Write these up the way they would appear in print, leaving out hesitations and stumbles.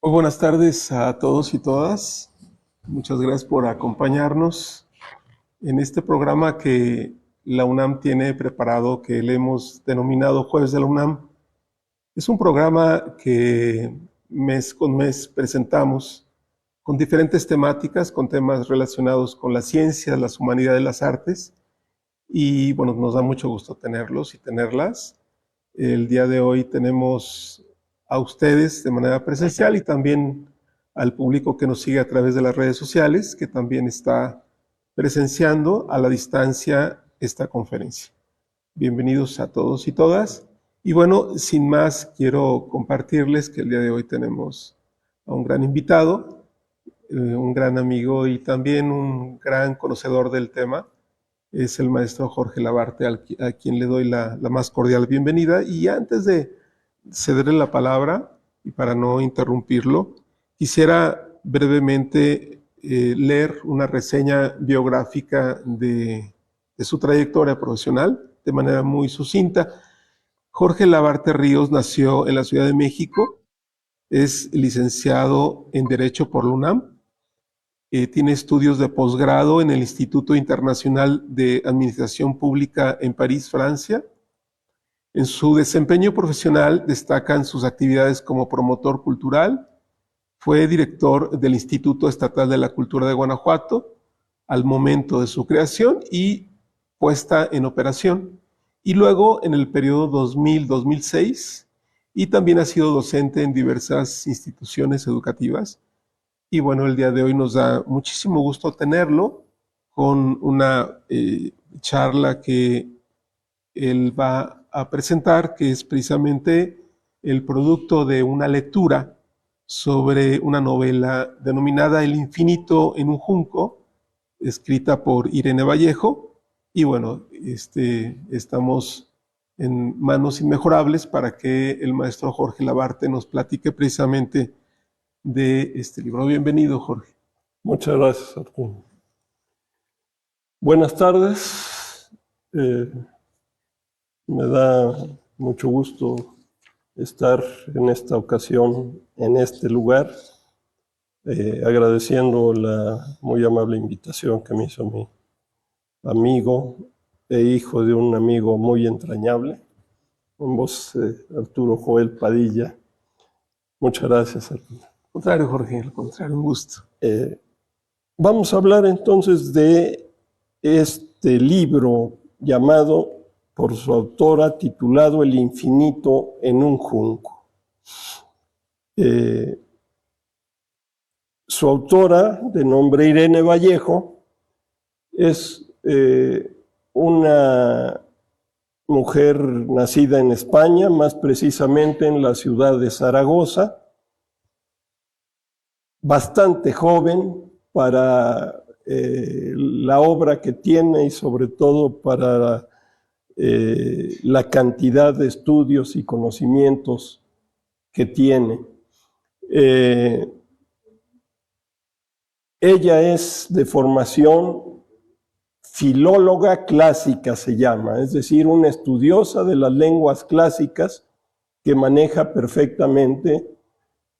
Muy buenas tardes a todos y todas. Muchas gracias por acompañarnos en este programa que la UNAM tiene preparado, que le hemos denominado Jueves de la UNAM. Es un programa que mes con mes presentamos con diferentes temáticas, con temas relacionados con la ciencia, las humanidades, las artes. Y bueno, nos da mucho gusto tenerlos y tenerlas. El día de hoy tenemos a ustedes de manera presencial y también al público que nos sigue a través de las redes sociales, que también está presenciando a la distancia esta conferencia. Bienvenidos a todos y todas. Y bueno, sin más, quiero compartirles que el día de hoy tenemos a un gran invitado, un gran amigo y también un gran conocedor del tema. Es el maestro Jorge Labarte, a quien le doy la más cordial bienvenida. Y antes de cederle la palabra, y para no interrumpirlo, quisiera brevemente leer una reseña biográfica de su trayectoria profesional de manera muy sucinta. Jorge Labarte Ríos nació en la Ciudad de México, es licenciado en Derecho por la UNAM, tiene estudios de posgrado en el Instituto Internacional de Administración Pública en París, Francia. En su desempeño profesional destacan sus actividades como promotor cultural. Fue director del Instituto Estatal de la Cultura de Guanajuato al momento de su creación y puesta en operación. Y luego en el periodo 2000-2006, y también ha sido docente en diversas instituciones educativas. Y bueno, el día de hoy nos da muchísimo gusto tenerlo con una charla que él va a presentar, que es precisamente el producto de una lectura sobre una novela denominada El infinito en un junco, escrita por Irene Vallejo. Y bueno, estamos en manos inmejorables para que el maestro Jorge Labarte nos platique precisamente de este libro. Bienvenido, Jorge. Muchas gracias, Arturo. Buenas tardes. Me da mucho gusto estar en esta ocasión, en este lugar, agradeciendo la muy amable invitación que me hizo mi amigo e hijo de un amigo muy entrañable, con vos, Arturo Joel Padilla. Muchas gracias, Arturo. Al contrario, Jorge, al contrario, un gusto. Vamos a hablar entonces de este libro llamado, por su autora, titulado El infinito en un junco. Su autora, de nombre Irene Vallejo, es una mujer nacida en España, más precisamente en la ciudad de Zaragoza, bastante joven para la obra que tiene y sobre todo para la cantidad de estudios y conocimientos que tiene. Ella es de formación filóloga clásica, se llama, es decir, una estudiosa de las lenguas clásicas que maneja perfectamente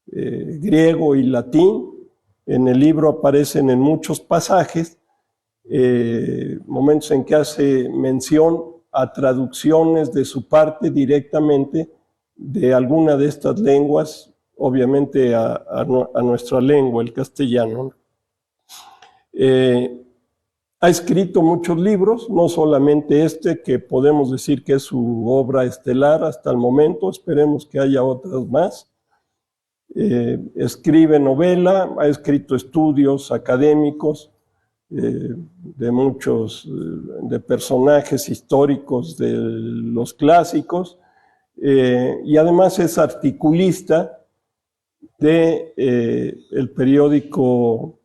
griego y latín. En el libro aparecen en muchos pasajes momentos en que hace mención a traducciones de su parte directamente de alguna de estas lenguas, obviamente a nuestra lengua, el castellano. Ha escrito muchos libros, no solamente este, que podemos decir que es su obra estelar hasta el momento, esperemos que haya otras más. Escribe novela, ha escrito estudios académicos de muchos de personajes históricos de los clásicos, y además es articulista de el periódico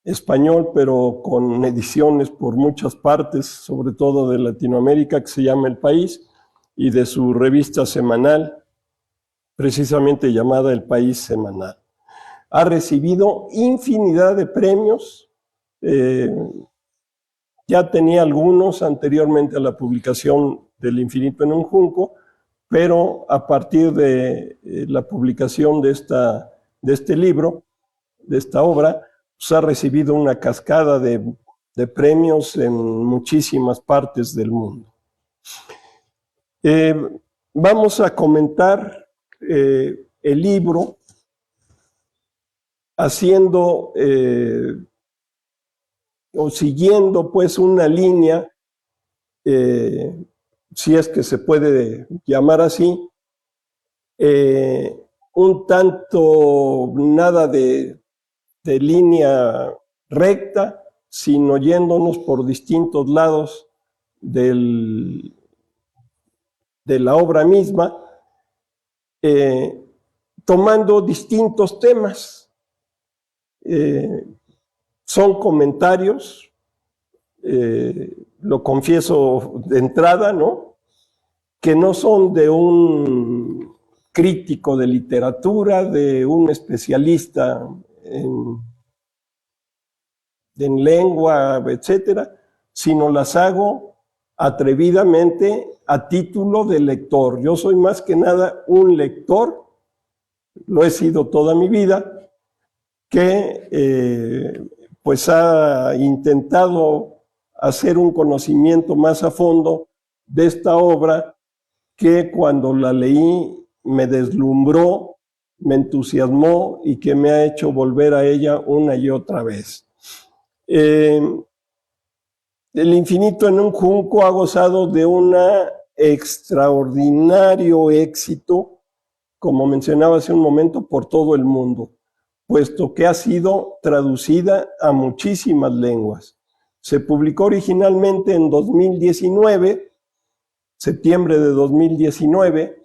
español, pero con ediciones por muchas partes, sobre todo de Latinoamérica, que se llama El País, y de su revista semanal, precisamente llamada El País Semanal. Ha recibido infinidad de premios, ya tenía algunos anteriormente a la publicación del Infinito en un junco, pero a partir de la publicación de este libro, de esta obra, pues ha recibido una cascada de premios en muchísimas partes del mundo. Vamos a comentar el libro haciendo o siguiendo pues una línea, si es que se puede llamar así, un tanto nada de línea recta, sino yéndonos por distintos lados de la obra misma, tomando distintos temas. Son comentarios, lo confieso de entrada, ¿no?, que no son de un crítico de literatura, de un especialista en lengua, etcétera, sino las hago atrevidamente a título de lector. Yo soy más que nada un lector, lo he sido toda mi vida, que pues ha intentado hacer un conocimiento más a fondo de esta obra, que cuando la leí me deslumbró, me entusiasmó y que me ha hecho volver a ella una y otra vez. El infinito en un junco ha gozado de un extraordinario éxito, como mencionaba hace un momento, por todo el mundo, puesto que ha sido traducida a muchísimas lenguas. Se publicó originalmente en 2019, septiembre de 2019.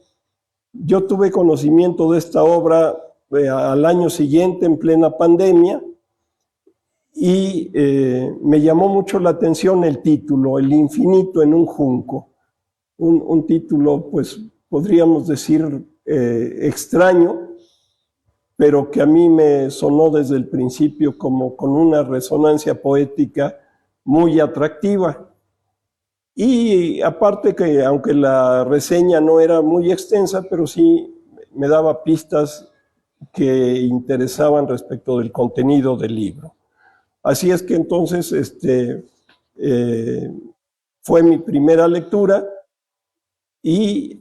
Yo tuve conocimiento de esta obra al año siguiente, en plena pandemia, y me llamó mucho la atención el título, El infinito en un junco. Un título, pues, podríamos decir extraño, pero que a mí me sonó desde el principio como con una resonancia poética muy atractiva. Y aparte que, aunque la reseña no era muy extensa, pero sí me daba pistas que interesaban respecto del contenido del libro. Así es que entonces fue mi primera lectura y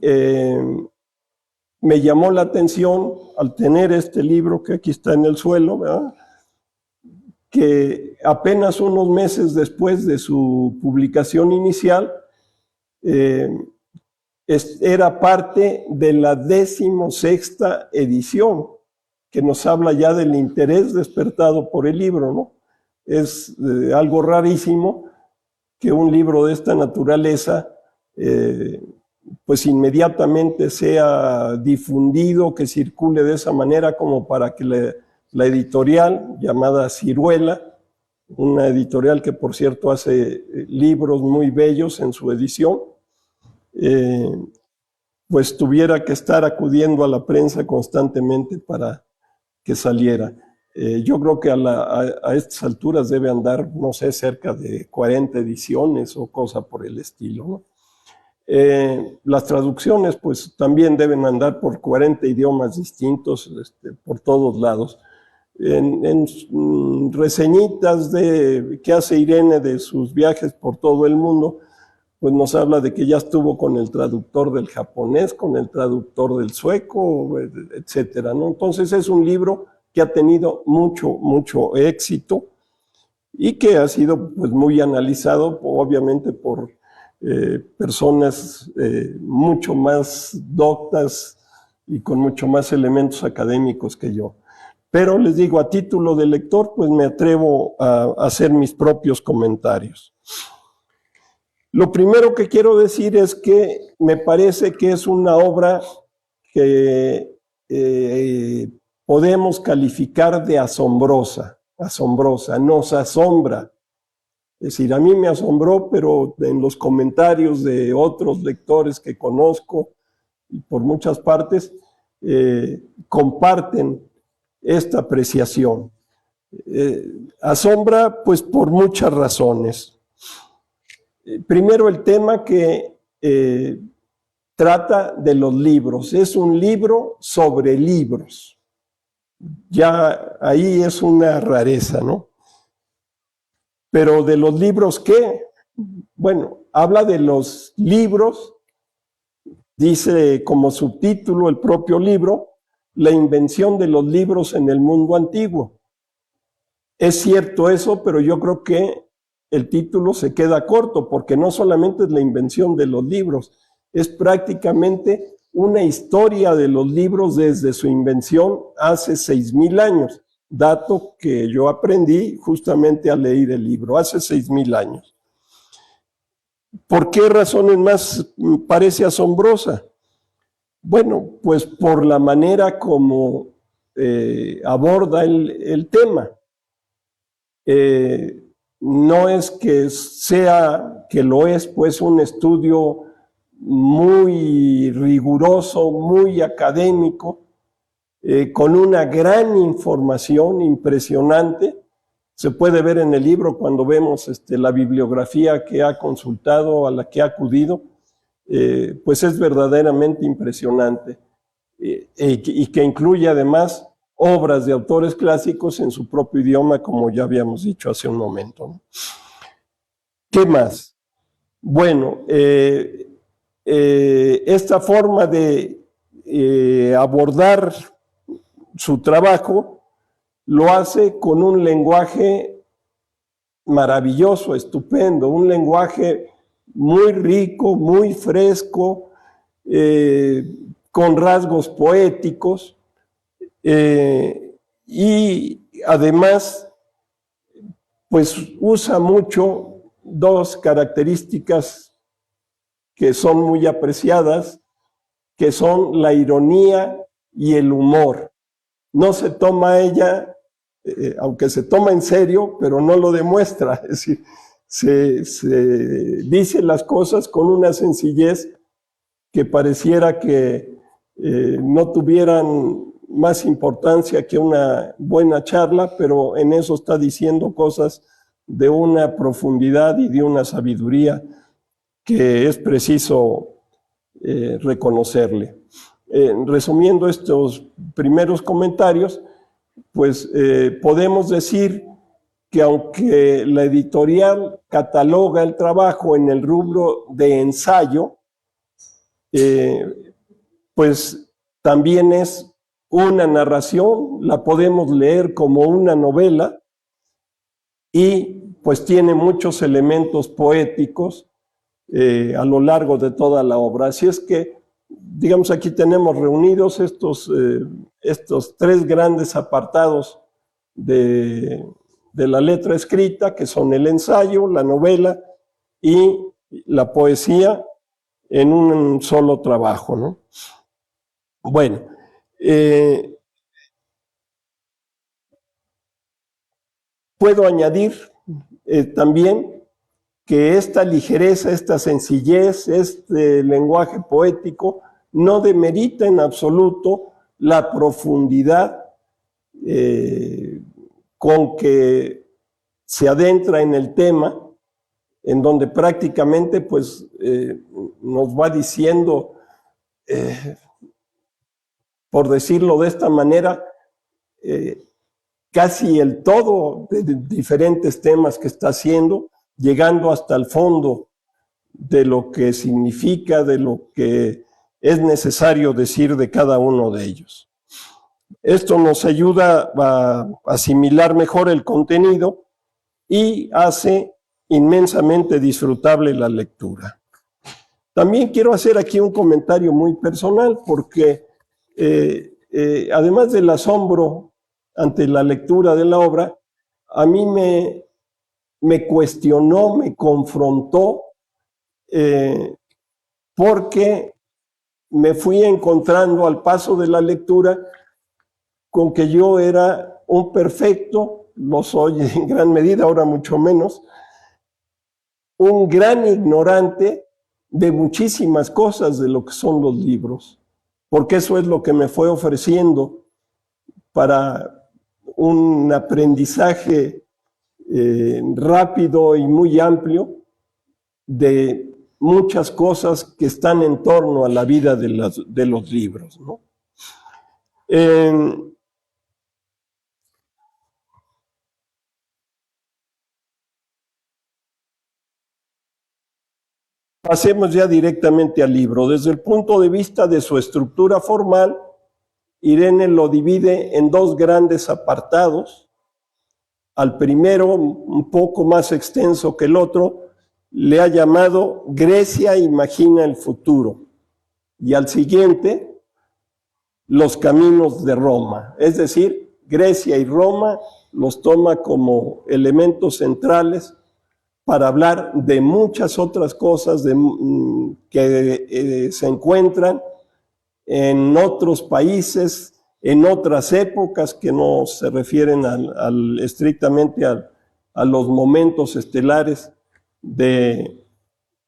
me llamó la atención al tener este libro que aquí está en el suelo, ¿verdad?, que apenas unos meses después de su publicación inicial era parte de la 16ª edición, que nos habla ya del interés despertado por el libro, ¿no? Es algo rarísimo que un libro de esta naturaleza pues inmediatamente sea difundido, que circule de esa manera, como para que la editorial llamada Ciruela, una editorial que por cierto hace libros muy bellos en su edición, pues tuviera que estar acudiendo a la prensa constantemente para que saliera. Yo creo que a estas alturas debe andar, no sé, cerca de 40 ediciones o cosa por el estilo, ¿no? Las traducciones pues también deben andar por 40 idiomas distintos, por todos lados. En reseñitas que hace Irene de sus viajes por todo el mundo, pues nos habla de que ya estuvo con el traductor del japonés, con el traductor del sueco, etcétera, ¿no? Entonces es un libro que ha tenido mucho éxito y que ha sido pues muy analizado, obviamente, por personas mucho más doctas y con mucho más elementos académicos que yo. Pero les digo, a título de lector, pues me atrevo a hacer mis propios comentarios. Lo primero que quiero decir es que me parece que es una obra que podemos calificar de asombrosa, nos asombra. Es decir, a mí me asombró, pero en los comentarios de otros lectores que conozco y por muchas partes, comparten esta apreciación. Asombra pues por muchas razones. Primero, el tema que trata de los libros. Es un libro sobre libros. Ya ahí es una rareza, ¿no? Pero de los libros, ¿qué? Bueno, habla de los libros, dice como subtítulo el propio libro, la invención de los libros en el mundo antiguo. Es cierto eso, pero yo creo que el título se queda corto, porque no solamente es la invención de los libros, es prácticamente una historia de los libros desde su invención hace 6,000 años, dato que yo aprendí justamente al leer el libro, hace 6,000 años. ¿Por qué razones más parece asombrosa? Bueno, pues por la manera como aborda el tema. No es que sea, que lo es, pues un estudio muy riguroso, muy académico, con una gran información impresionante. Se puede ver en el libro cuando vemos la bibliografía que ha consultado, a la que ha acudido, pues es verdaderamente impresionante, y que incluye además obras de autores clásicos en su propio idioma, como ya habíamos dicho hace un momento, ¿no? ¿Qué más? Bueno, esta forma de abordar su trabajo lo hace con un lenguaje maravilloso, estupendo, un lenguaje muy rico, muy fresco, con rasgos poéticos, y además pues usa mucho dos características que son muy apreciadas, que son la ironía y el humor. No se toma ella, aunque se toma en serio, pero no lo demuestra. Es decir, se dice las cosas con una sencillez que pareciera que no tuvieran más importancia que una buena charla, pero en eso está diciendo cosas de una profundidad y de una sabiduría que es preciso reconocerle. Resumiendo estos primeros comentarios, pues podemos decir que aunque la editorial cataloga el trabajo en el rubro de ensayo, pues también es una narración, la podemos leer como una novela, y pues tiene muchos elementos poéticos a lo largo de toda la obra. Así es que, digamos, aquí tenemos reunidos estos tres grandes apartados de la letra escrita, que son el ensayo, la novela y la poesía en un solo trabajo, ¿no? Bueno, puedo añadir también que esta ligereza, esta sencillez, este lenguaje poético no demerita en absoluto la profundidad con que se adentra en el tema, en donde prácticamente pues nos va diciendo, por decirlo de esta manera, casi el todo de diferentes temas que está haciendo, llegando hasta el fondo de lo que significa, de lo que es necesario decir de cada uno de ellos. Esto nos ayuda a asimilar mejor el contenido y hace inmensamente disfrutable la lectura. También quiero hacer aquí un comentario muy personal, porque además del asombro ante la lectura de la obra, a mí me cuestionó, me confrontó, porque me fui encontrando al paso de la lectura con que yo era un perfecto, lo soy en gran medida, ahora mucho menos, un gran ignorante de muchísimas cosas de lo que son los libros, porque eso es lo que me fue ofreciendo para un aprendizaje rápido y muy amplio de muchas cosas que están en torno a la vida de los libros, ¿no? Pasemos ya directamente al libro. Desde el punto de vista de su estructura formal, Irene lo divide en dos grandes apartados. Al primero, un poco más extenso que el otro, le ha llamado Grecia imagina el futuro. Y al siguiente, los caminos de Roma. Es decir, Grecia y Roma los toma como elementos centrales para hablar de muchas otras cosas que se encuentran en otros países, en otras épocas que no se refieren estrictamente a los momentos estelares de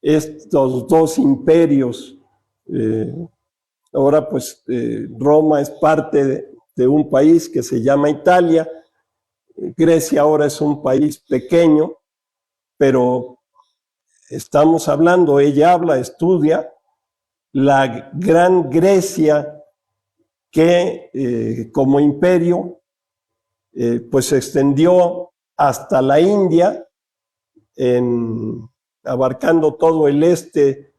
estos dos imperios. Ahora pues Roma es parte de un país que se llama Italia. Grecia ahora es un país pequeño, pero estamos hablando, ella habla, estudia la gran Grecia que como imperio pues se extendió hasta la India, abarcando todo el este,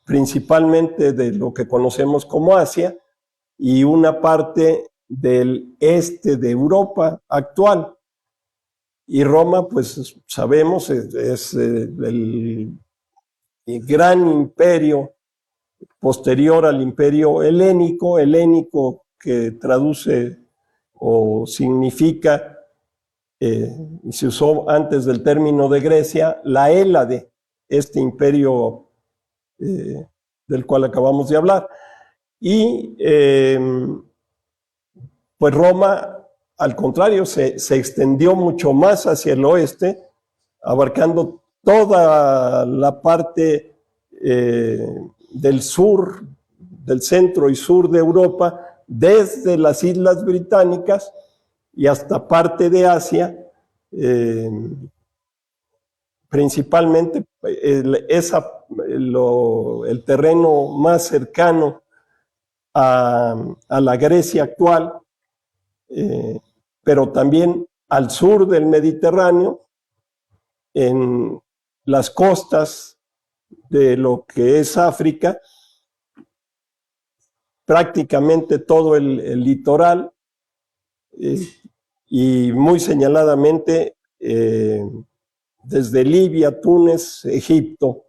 principalmente de lo que conocemos como Asia, y una parte del este de Europa actual. Y Roma, pues sabemos, es el gran imperio posterior al imperio helénico que traduce o significa, y se usó antes del término de Grecia, la Hélade, este imperio del cual acabamos de hablar. Y pues Roma, al contrario, se extendió mucho más hacia el oeste, abarcando toda la parte del sur, del centro y sur de Europa, desde las Islas Británicas y hasta parte de Asia, principalmente el terreno más cercano a la Grecia actual, pero también al sur del Mediterráneo, en las costas de lo que es África, prácticamente todo el litoral, y muy señaladamente desde Libia, Túnez, Egipto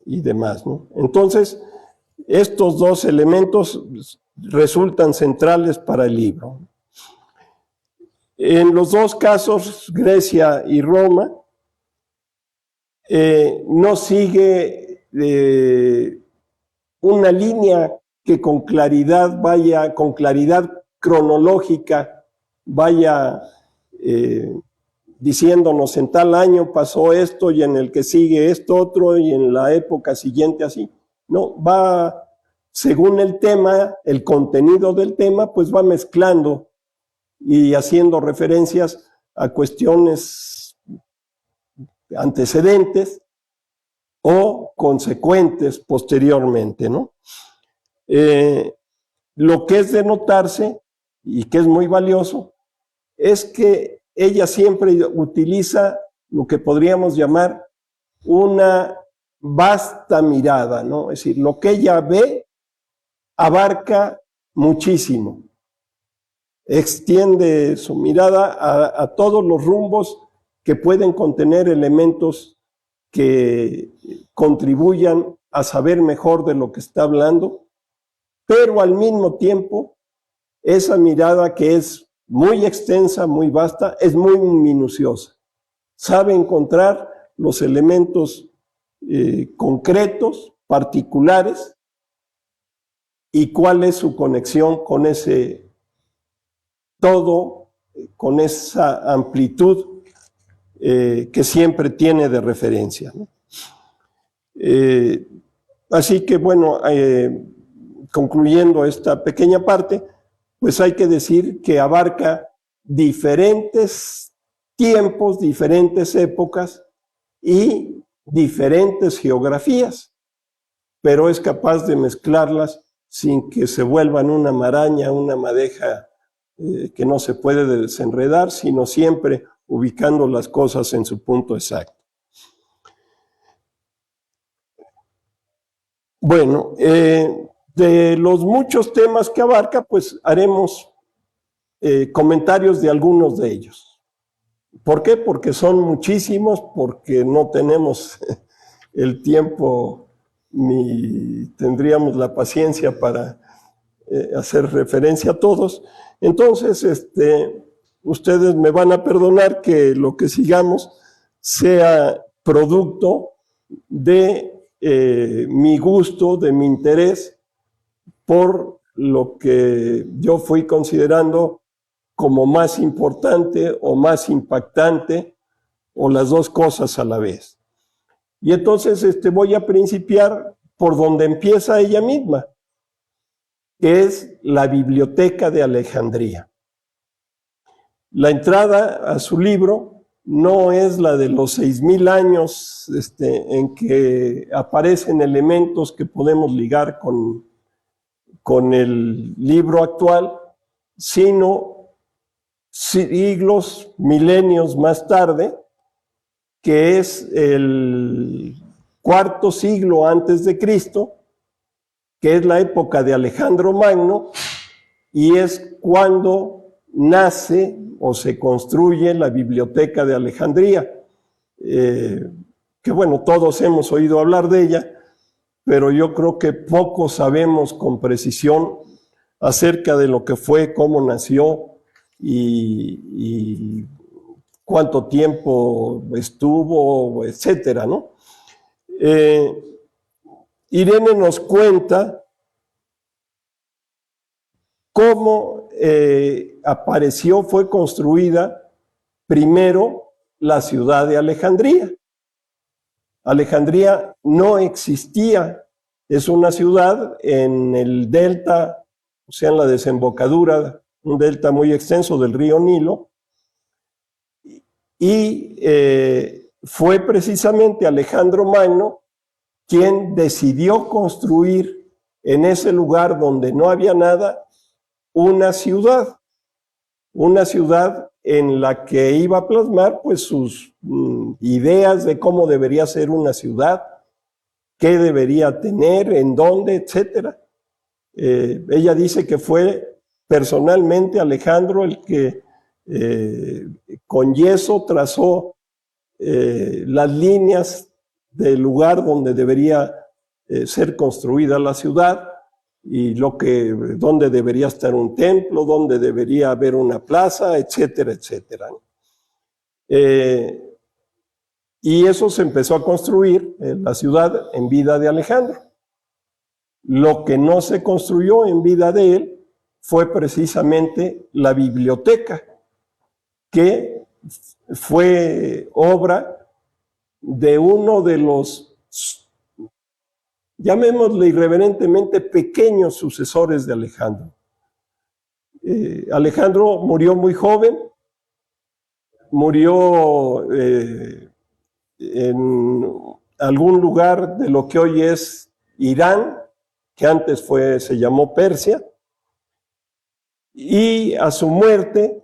y demás, ¿no? Entonces, estos dos elementos resultan centrales para el libro. En los dos casos, Grecia y Roma, no sigue una línea que con claridad cronológica, vaya diciéndonos en tal año pasó esto y en el que sigue esto otro y en la época siguiente así. No, va según el tema, el contenido del tema, pues va mezclando y haciendo referencias a cuestiones antecedentes o consecuentes posteriormente, ¿no? Lo que es de notarse y que es muy valioso es que ella siempre utiliza lo que podríamos llamar una vasta mirada, ¿no? Es decir, lo que ella ve abarca muchísimo, extiende su mirada a todos los rumbos que pueden contener elementos que contribuyan a saber mejor de lo que está hablando, pero al mismo tiempo esa mirada que es muy extensa, muy vasta, es muy minuciosa. Sabe encontrar los elementos concretos, particulares, y cuál es su conexión con ese todo, con esa amplitud que siempre tiene de referencia, ¿no? Así que bueno, concluyendo esta pequeña parte, pues hay que decir que abarca diferentes tiempos, diferentes épocas, y diferentes geografías, pero es capaz de mezclarlas sin que se vuelvan una maraña, una madeja que no se puede desenredar, sino siempre ubicando las cosas en su punto exacto. Bueno, de los muchos temas que abarca, pues haremos comentarios de algunos de ellos. ¿Por qué? Porque son muchísimos, porque no tenemos el tiempo ni tendríamos la paciencia para hacer referencia a todos. Entonces, ustedes me van a perdonar que lo que sigamos sea producto de mi gusto, de mi interés por lo que yo fui considerando como más importante o más impactante, o las dos cosas a la vez. Y entonces voy a principiar por donde empieza ella misma, que es la Biblioteca de Alejandría. La entrada a su libro no es la de los 6,000 años en que aparecen elementos que podemos ligar con el libro actual, sino siglos, milenios más tarde, que es el cuarto siglo antes de Cristo, que es la época de Alejandro Magno, y es cuando nace o se construye la Biblioteca de Alejandría, que bueno, todos hemos oído hablar de ella, pero yo creo que poco sabemos con precisión acerca de lo que fue, cómo nació y cuánto tiempo estuvo, etcétera, ¿no? Irene nos cuenta cómo apareció, fue construida primero la ciudad de Alejandría. Alejandría no existía, es una ciudad en el delta, o sea, en la desembocadura, un delta muy extenso del río Nilo, y fue precisamente Alejandro Magno quien decidió construir en ese lugar donde no había nada, una ciudad en la que iba a plasmar pues sus ideas de cómo debería ser una ciudad, qué debería tener, en dónde, etcétera. Ella dice que fue personalmente Alejandro el que con yeso trazó las líneas del lugar donde debería ser construida la ciudad, y dónde debería estar un templo, dónde debería haber una plaza, etcétera, etcétera. Y eso se empezó a construir la ciudad en vida de Alejandro. Lo que no se construyó en vida de él fue precisamente la biblioteca, que fue obra de uno de los, llamémosle irreverentemente, pequeños sucesores de Alejandro. Alejandro murió muy joven, murió en algún lugar de lo que hoy es Irán, que antes se llamó Persia, y a su muerte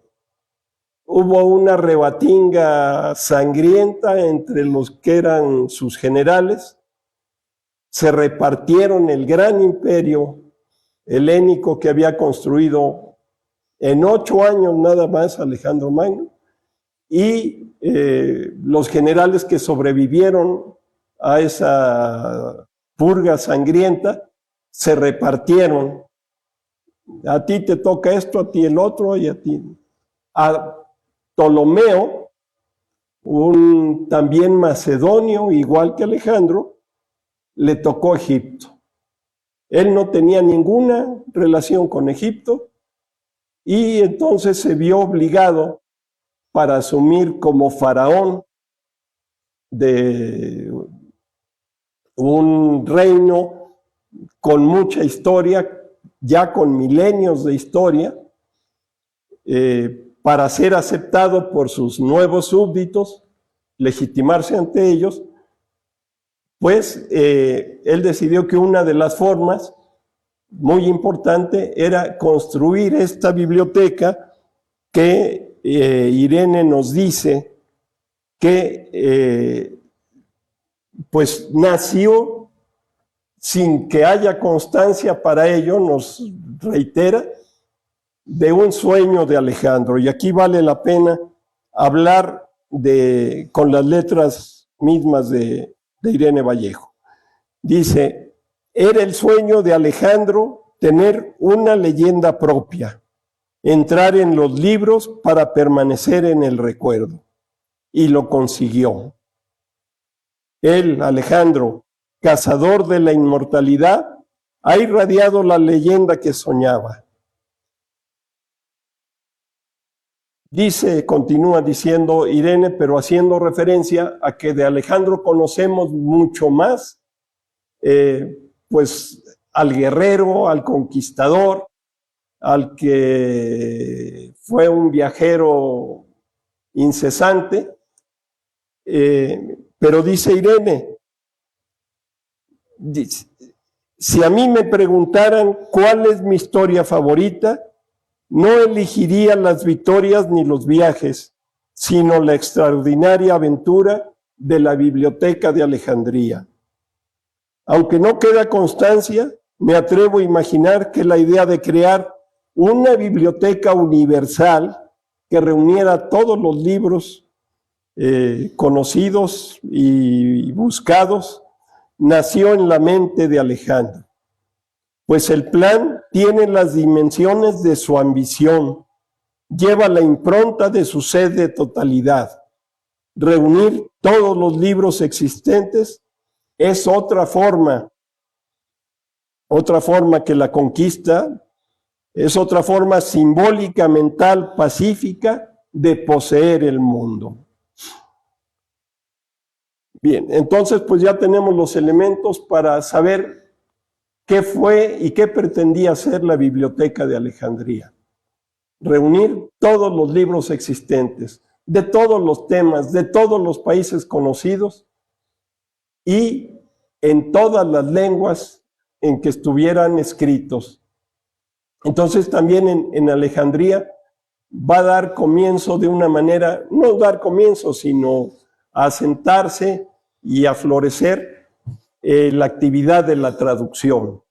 hubo una rebatinga sangrienta entre los que eran sus generales. Se repartieron el gran imperio helénico que había construido en 8 años nada más Alejandro Magno, y los generales que sobrevivieron a esa purga sangrienta se repartieron. A ti te toca esto, a ti el otro, y a ti. A Ptolomeo, un también macedonio, igual que Alejandro, le tocó Egipto. Él no tenía ninguna relación con Egipto, y entonces se vio obligado para asumir como faraón de un reino con mucha historia, ya con milenios de historia, para ser aceptado por sus nuevos súbditos, legitimarse ante ellos, pues él decidió que una de las formas muy importante era construir esta biblioteca que Irene nos dice que pues nació sin que haya constancia para ello, nos reitera, de un sueño de Alejandro. Y aquí vale la pena hablar con las letras mismas de Irene Vallejo. Dice: era el sueño de Alejandro tener una leyenda propia, entrar en los libros para permanecer en el recuerdo. Y lo consiguió. Él, Alejandro, cazador de la inmortalidad, ha irradiado la leyenda que soñaba. Dice, continúa diciendo Irene, pero haciendo referencia a que de Alejandro conocemos mucho más, pues al guerrero, al conquistador, al que fue un viajero incesante. Pero dice Irene, si a mí me preguntaran cuál es mi historia favorita, no elegiría las victorias ni los viajes, sino la extraordinaria aventura de la Biblioteca de Alejandría. Aunque no queda constancia, me atrevo a imaginar que la idea de crear una biblioteca universal que reuniera todos los libros conocidos y buscados nació en la mente de Alejandro, pues el plan tiene las dimensiones de su ambición, lleva la impronta de su sed de totalidad. Reunir todos los libros existentes es otra forma que la conquista, es otra forma simbólica, mental, pacífica de poseer el mundo. Bien, entonces pues ya tenemos los elementos para saber qué fue y qué pretendía hacer la Biblioteca de Alejandría. Reunir todos los libros existentes, de todos los temas, de todos los países conocidos y en todas las lenguas en que estuvieran escritos. Entonces también en Alejandría va a dar comienzo de una manera, no dar comienzo, sino a asentarse y a florecer la actividad de la traducción.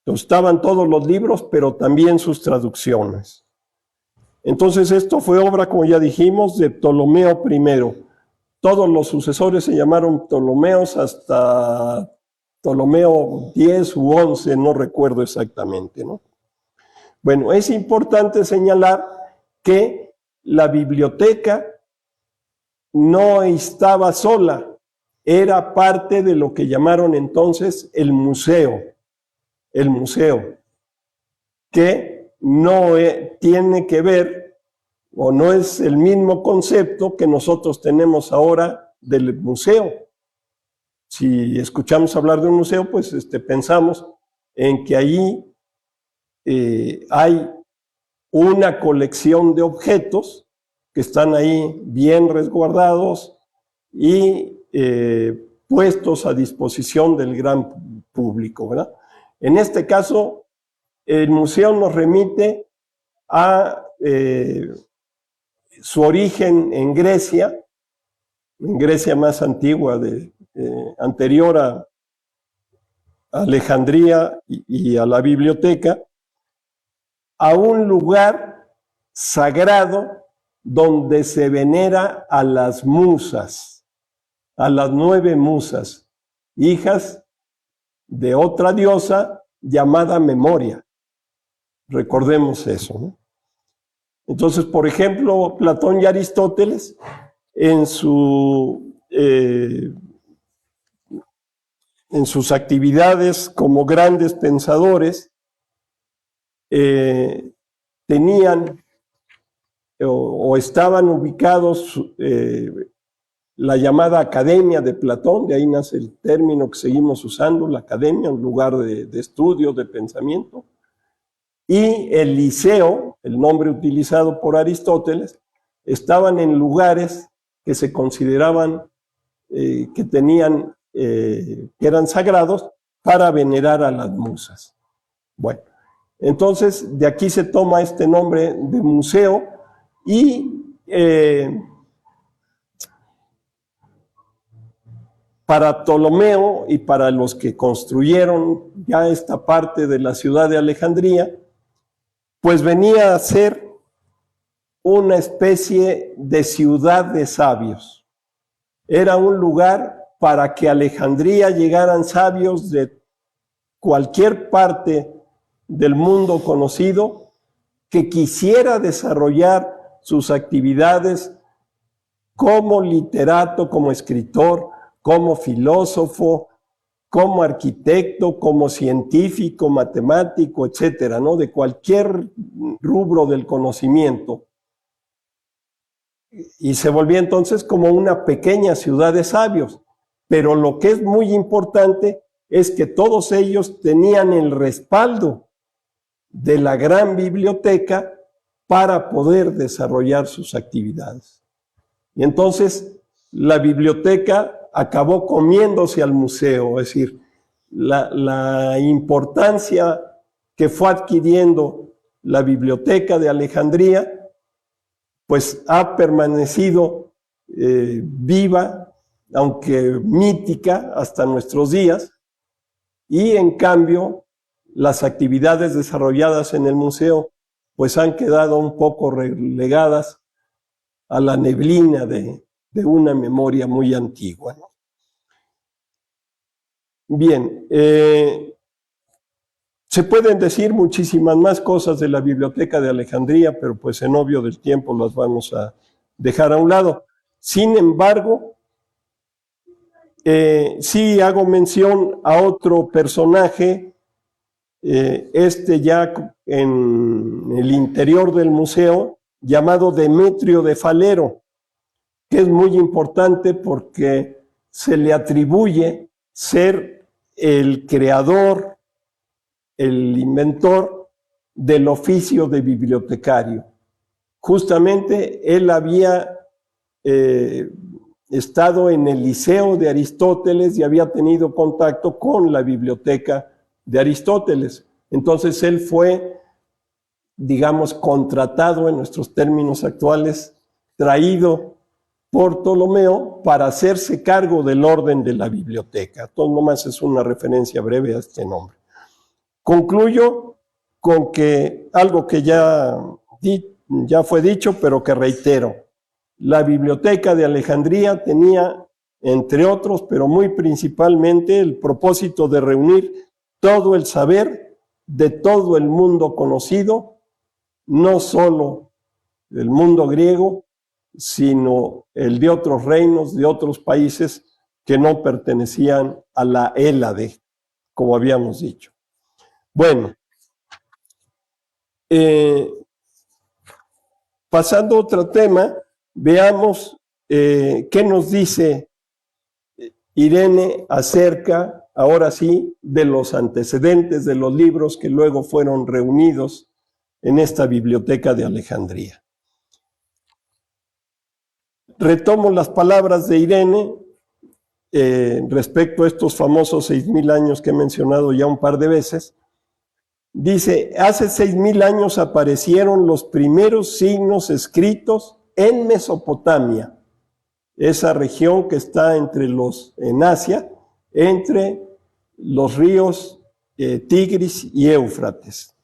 Entonces, estaban todos los libros, pero también sus traducciones. Entonces esto fue obra, como ya dijimos, de Ptolomeo I. Todos los sucesores se llamaron Ptolomeos hasta Ptolomeo 10 u 11, no recuerdo exactamente, ¿no? Bueno, es importante señalar que la biblioteca no estaba sola, era parte de lo que llamaron entonces el museo, que no tiene que ver o no es el mismo concepto que nosotros tenemos ahora del museo. Si escuchamos hablar de un museo, pues pensamos en que allí hay una colección de objetos que están ahí bien resguardados y puestos a disposición del gran público, ¿verdad? En este caso, el museo nos remite a su origen en Grecia más antigua, anterior a Alejandría y a la biblioteca, a un lugar sagrado donde se venera a las musas, a las 9 musas, hijas de otra diosa llamada Memoria. Recordemos eso, ¿no? Entonces, por ejemplo, Platón y Aristóteles, en sus actividades como grandes pensadores, tenían o estaban ubicados la llamada Academia de Platón, de ahí nace el término que seguimos usando, la academia, un lugar de estudio, de pensamiento, y el liceo, el nombre utilizado por Aristóteles, estaban en lugares que se consideraban que tenían que eran sagrados para venerar a las musas. Bueno, entonces de aquí se toma este nombre de museo y para Ptolomeo y para los que construyeron ya esta parte de la ciudad de Alejandría, pues venía a ser una especie de ciudad de sabios. Era un lugar para que a Alejandría llegaran sabios de cualquier parte del mundo conocido que quisiera desarrollar sus actividades como literato, como escritor, como filósofo, como arquitecto, como científico, matemático, etcétera, ¿no? De cualquier rubro del conocimiento. Y se volvía entonces como una pequeña ciudad de sabios. Pero lo que es muy importante es que todos ellos tenían el respaldo de la gran biblioteca para poder desarrollar sus actividades. Y entonces la biblioteca acabó comiéndose al museo, es decir, la importancia que fue adquiriendo la biblioteca de Alejandría, pues ha permanecido viva, aunque mítica, hasta nuestros días, y en cambio las actividades desarrolladas en el museo pues han quedado un poco relegadas a la neblina de una memoria muy antigua, ¿no? Bien, se pueden decir muchísimas más cosas de la Biblioteca de Alejandría, pero pues en obvio del tiempo las vamos a dejar a un lado. Sin embargo, sí hago mención a otro personaje, ya en el interior del museo, llamado Demetrio de Falero, que es muy importante porque se le atribuye ser el creador, el inventor del oficio de bibliotecario. Justamente él había estado en el Liceo de Aristóteles y había tenido contacto con la biblioteca de Aristóteles. Entonces él fue, digamos, contratado en nuestros términos actuales, traído por Ptolomeo para hacerse cargo del orden de la biblioteca. Entonces, nomás es una referencia breve a este nombre. Concluyo con que algo que ya fue dicho, pero que reitero. La Biblioteca de Alejandría tenía, entre otros, pero muy principalmente, el propósito de reunir todo el saber de todo el mundo conocido, no solo del mundo griego, sino el de otros reinos, de otros países que no pertenecían a la Hélade, como habíamos dicho. Bueno, pasando a otro tema, veamos qué nos dice Irene acerca, ahora sí, de los antecedentes de los libros que luego fueron reunidos en esta biblioteca de Alejandría. Retomo las palabras de Irene respecto a estos famosos 6,000 años que he mencionado ya un par de veces. Dice, hace 6,000 años aparecieron los primeros signos escritos en Mesopotamia, esa región que está en Asia, entre los ríos Tigris y Éufrates.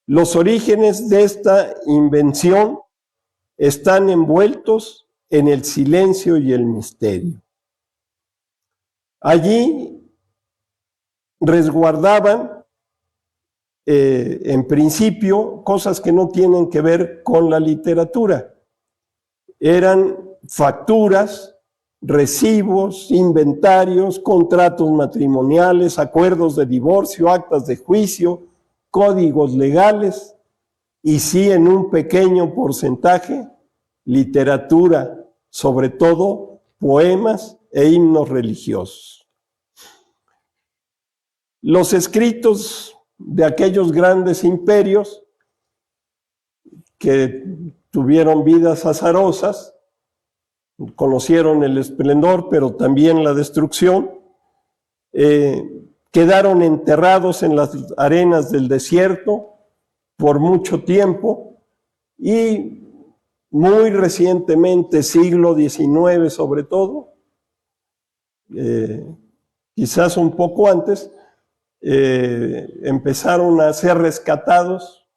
Los orígenes de esta invención están envueltos en el silencio y el misterio. Allí resguardaban, en principio, cosas que no tienen que ver con la literatura. Eran facturas, recibos, inventarios, contratos matrimoniales, acuerdos de divorcio, actas de juicio, códigos legales y sí, en un pequeño porcentaje, literatura, sobre todo poemas e himnos religiosos. Los escritos de aquellos grandes imperios que tuvieron vidas azarosas, conocieron el esplendor, pero también la destrucción. Quedaron enterrados en las arenas del desierto por mucho tiempo y muy recientemente, siglo XIX sobre todo, quizás un poco antes, empezaron a ser rescatados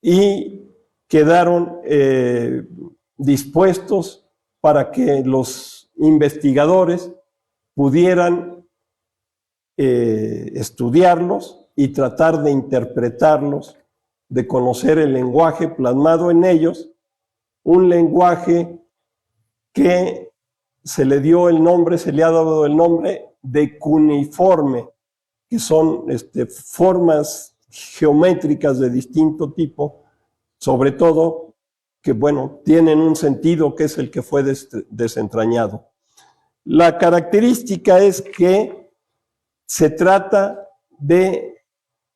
y quedaron dispuestos para que los investigadores pudieran estudiarlos y tratar de interpretarlos, de conocer el lenguaje plasmado en ellos, un lenguaje que se le ha dado el nombre de cuneiforme, que son formas geométricas de distinto tipo, sobre todo que, bueno, tienen un sentido que es el que fue desentrañado. La característica es que se trata de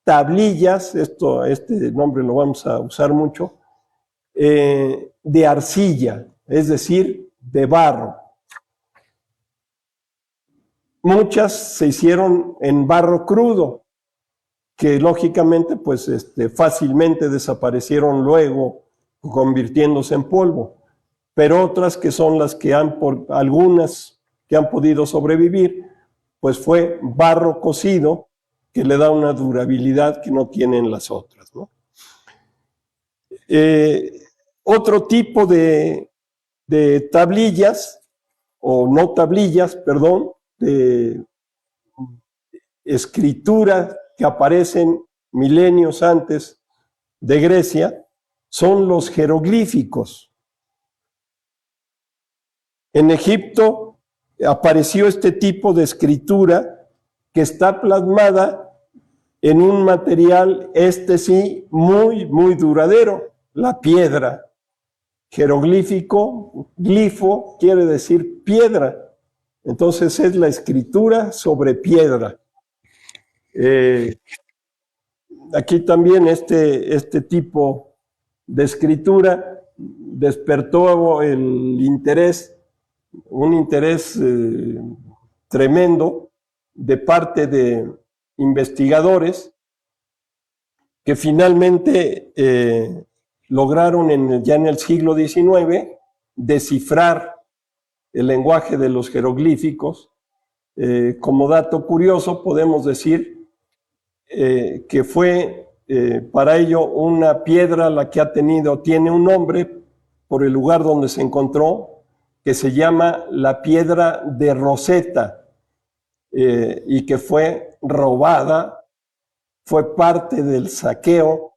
tablillas, este nombre lo vamos a usar mucho, de arcilla, es decir, de barro. Muchas se hicieron en barro crudo, que lógicamente pues fácilmente desaparecieron luego, convirtiéndose en polvo, pero otras que son las que algunas que han podido sobrevivir, pues fue barro cocido, que le da una durabilidad que no tienen las otras, ¿no? Otro tipo de tablillas, o no tablillas, perdón, de escritura que aparecen milenios antes de Grecia, son los jeroglíficos. En Egipto apareció este tipo de escritura que está plasmada en un material, sí, muy, muy duradero, la piedra. Jeroglífico, glifo, quiere decir piedra. Entonces es la escritura sobre piedra. Aquí también este tipo de escritura despertó un interés tremendo de parte de investigadores que finalmente lograron ya en el siglo XIX descifrar el lenguaje de los jeroglíficos. Como dato curioso, podemos decir que fue para ello una piedra la que tiene un nombre por el lugar donde se encontró, que se llama la piedra de Rosetta, y que fue robada, fue parte del saqueo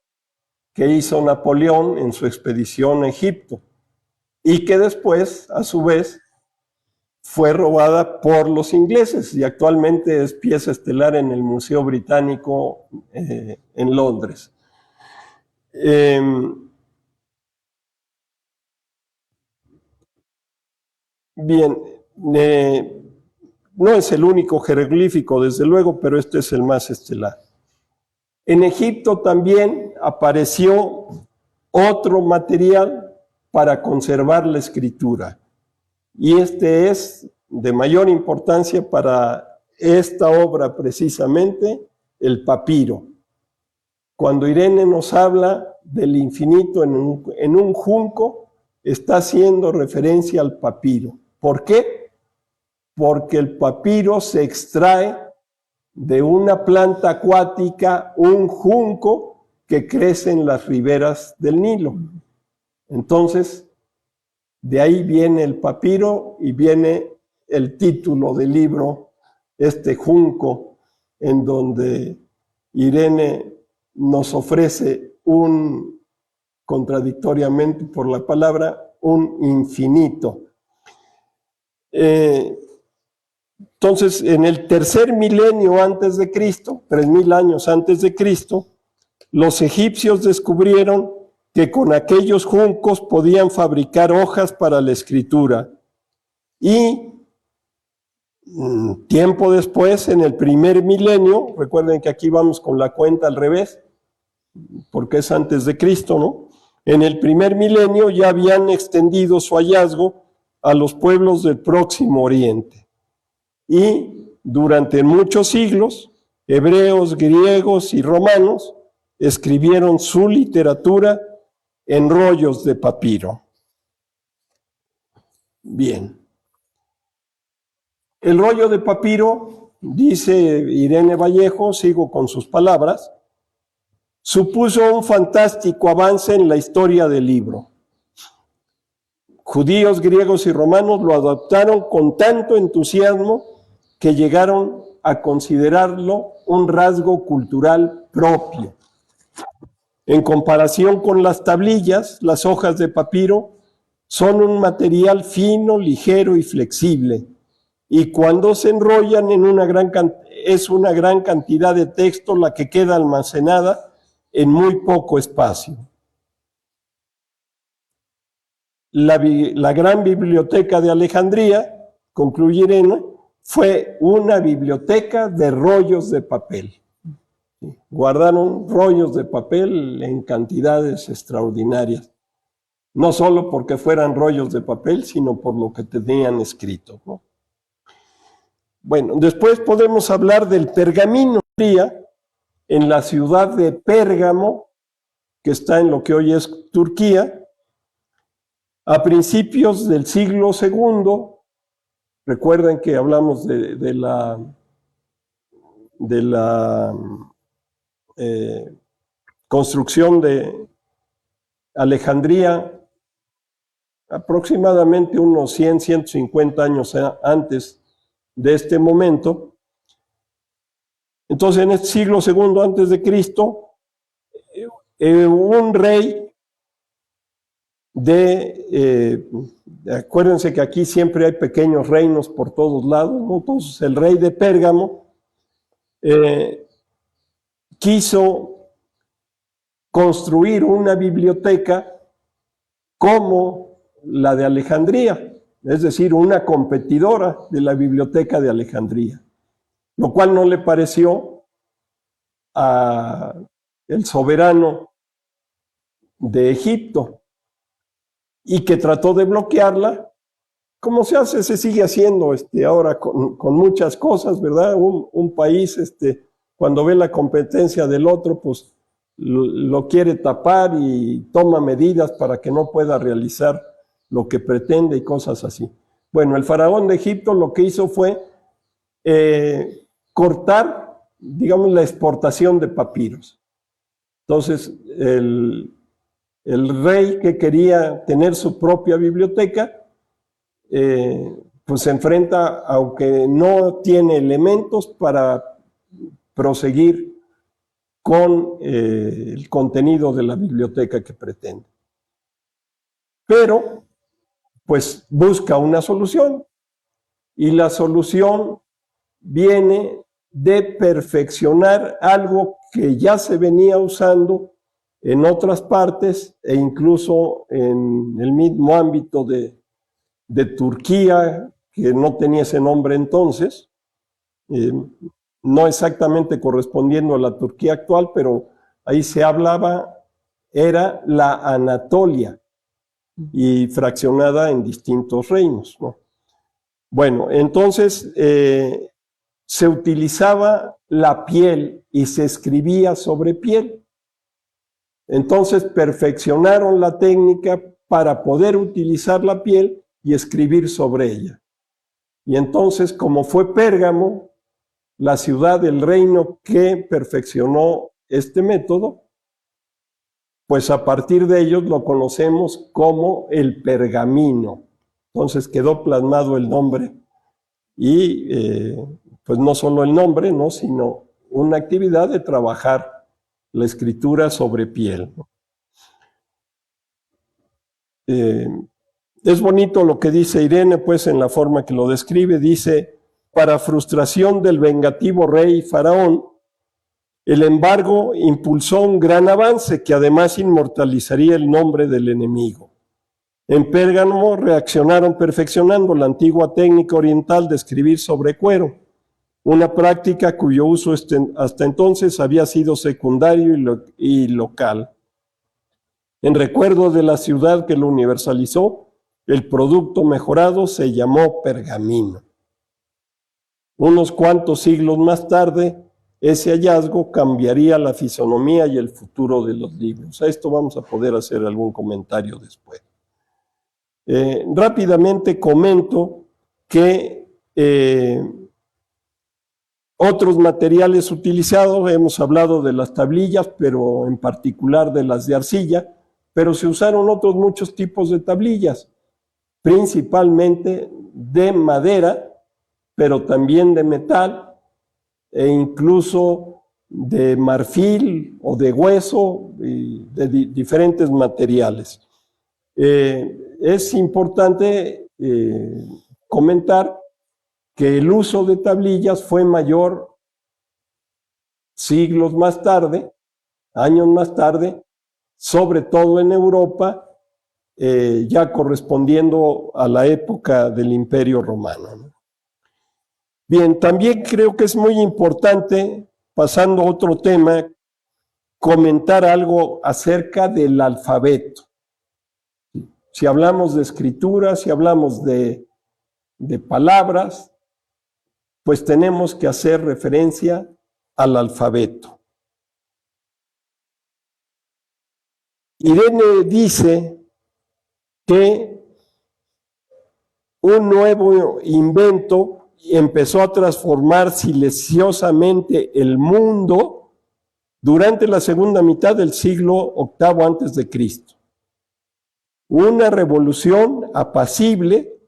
que hizo Napoleón en su expedición a Egipto, y que después, a su vez, fue robada por los ingleses y actualmente es pieza estelar en el Museo Británico en Londres. Bien, no es el único jeroglífico, desde luego, pero este es el más estelar. En Egipto también apareció otro material para conservar la escritura, y este es de mayor importancia para esta obra precisamente, el papiro. Cuando Irene nos habla del infinito en un junco, está haciendo referencia al papiro. ¿Por qué? Porque el papiro se extrae de una planta acuática, un junco que crece en las riberas del Nilo. Entonces, de ahí viene el papiro y viene el título del libro, junco, en donde Irene nos ofrece contradictoriamente por la palabra, un infinito. Entonces, en el tercer milenio antes de Cristo, 3000 años antes de Cristo, los egipcios descubrieron que con aquellos juncos podían fabricar hojas para la escritura. Y tiempo después, en el primer milenio, recuerden que aquí vamos con la cuenta al revés, porque es antes de Cristo, ¿no? En el primer milenio ya habían extendido su hallazgo a los pueblos del Próximo Oriente. Y durante muchos siglos, hebreos, griegos y romanos escribieron su literatura en rollos de papiro. Bien. El rollo de papiro, dice Irene Vallejo, sigo con sus palabras, supuso un fantástico avance en la historia del libro. Judíos, griegos y romanos lo adoptaron con tanto entusiasmo que llegaron a considerarlo un rasgo cultural propio. En comparación con las tablillas, las hojas de papiro son un material fino, ligero y flexible, y cuando se enrollan es una gran cantidad de texto la que queda almacenada en muy poco espacio. La gran biblioteca de Alejandría, concluye Irene, fue una biblioteca de rollos de papel. Guardaron rollos de papel en cantidades extraordinarias. No solo porque fueran rollos de papel, sino por lo que tenían escrito, ¿no? Bueno, después podemos hablar del pergamino en la ciudad de Pérgamo, que está en lo que hoy es Turquía, a principios del siglo II. Recuerden que hablamos de la construcción de Alejandría aproximadamente unos 100, 150 años antes de este momento. Entonces, en este siglo II antes de Cristo, un rey acuérdense que aquí siempre hay pequeños reinos por todos lados, ¿no? Entonces, el rey de Pérgamo quiso construir una biblioteca como la de Alejandría, es decir, una competidora de la biblioteca de Alejandría, lo cual no le pareció al soberano de Egipto, y que trató de bloquearla, como se sigue haciendo ahora con muchas cosas, ¿verdad? Un país, cuando ve la competencia del otro, pues lo quiere tapar y toma medidas para que no pueda realizar lo que pretende y cosas así. Bueno, el faraón de Egipto lo que hizo fue cortar, digamos, la exportación de papiros. Entonces, el rey que quería tener su propia biblioteca, pues se enfrenta, aunque no tiene elementos para proseguir con el contenido de la biblioteca que pretende. Pero, pues busca una solución, y la solución viene de perfeccionar algo que ya se venía usando en otras partes e incluso en el mismo ámbito de Turquía, que no tenía ese nombre entonces, no exactamente correspondiendo a la Turquía actual, pero ahí se hablaba, era la Anatolia, y fraccionada en distintos reinos, ¿no? Bueno, entonces se utilizaba la piel y se escribía sobre piel. Entonces perfeccionaron la técnica para poder utilizar la piel y escribir sobre ella. Y entonces, como fue Pérgamo, la ciudad del reino que perfeccionó este método, pues a partir de ellos lo conocemos como el pergamino. Entonces quedó plasmado el nombre y pues no solo el nombre, ¿no?, sino una actividad de trabajar la escritura sobre piel. Es bonito lo que dice Irene, pues, en la forma que lo describe. Dice: para frustración del vengativo rey faraón, el embargo impulsó un gran avance que además inmortalizaría el nombre del enemigo. En Pérgamo reaccionaron perfeccionando la antigua técnica oriental de escribir sobre cuero, una práctica cuyo uso hasta entonces había sido secundario y local. En recuerdo de la ciudad que lo universalizó, El producto mejorado se llamó pergamino. Unos cuantos siglos más tarde, ese hallazgo cambiaría la fisonomía y el futuro de los libros. A esto vamos a poder hacer algún comentario después. Rápidamente comento que otros materiales utilizados, hemos hablado de las tablillas, pero en particular de las de arcilla, pero se usaron otros muchos tipos de tablillas, principalmente de madera, pero también de metal e incluso de marfil o de hueso, y de diferentes materiales. Es importante comentar que el uso de tablillas fue mayor siglos más tarde, años más tarde, sobre todo en Europa, ya correspondiendo a la época del Imperio Romano, ¿no? Bien, también creo que es muy importante, pasando a otro tema, comentar algo acerca del alfabeto. Si hablamos de escritura, si hablamos de palabras, pues tenemos que hacer referencia al alfabeto. Irene dice que un nuevo invento empezó a transformar silenciosamente el mundo durante la segunda mitad del siglo VIII antes de Cristo. Una revolución apacible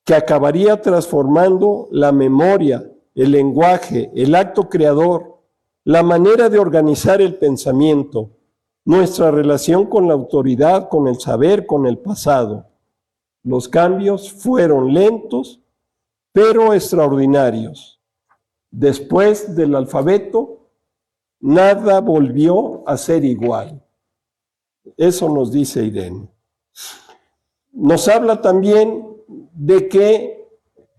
que acabaría transformando la memoria, el lenguaje, el acto creador, la manera de organizar el pensamiento, nuestra relación con la autoridad, con el saber, con el pasado. Los cambios fueron lentos, pero extraordinarios. Después del alfabeto, nada volvió a ser igual. Eso nos dice Irene. Nos habla también de que,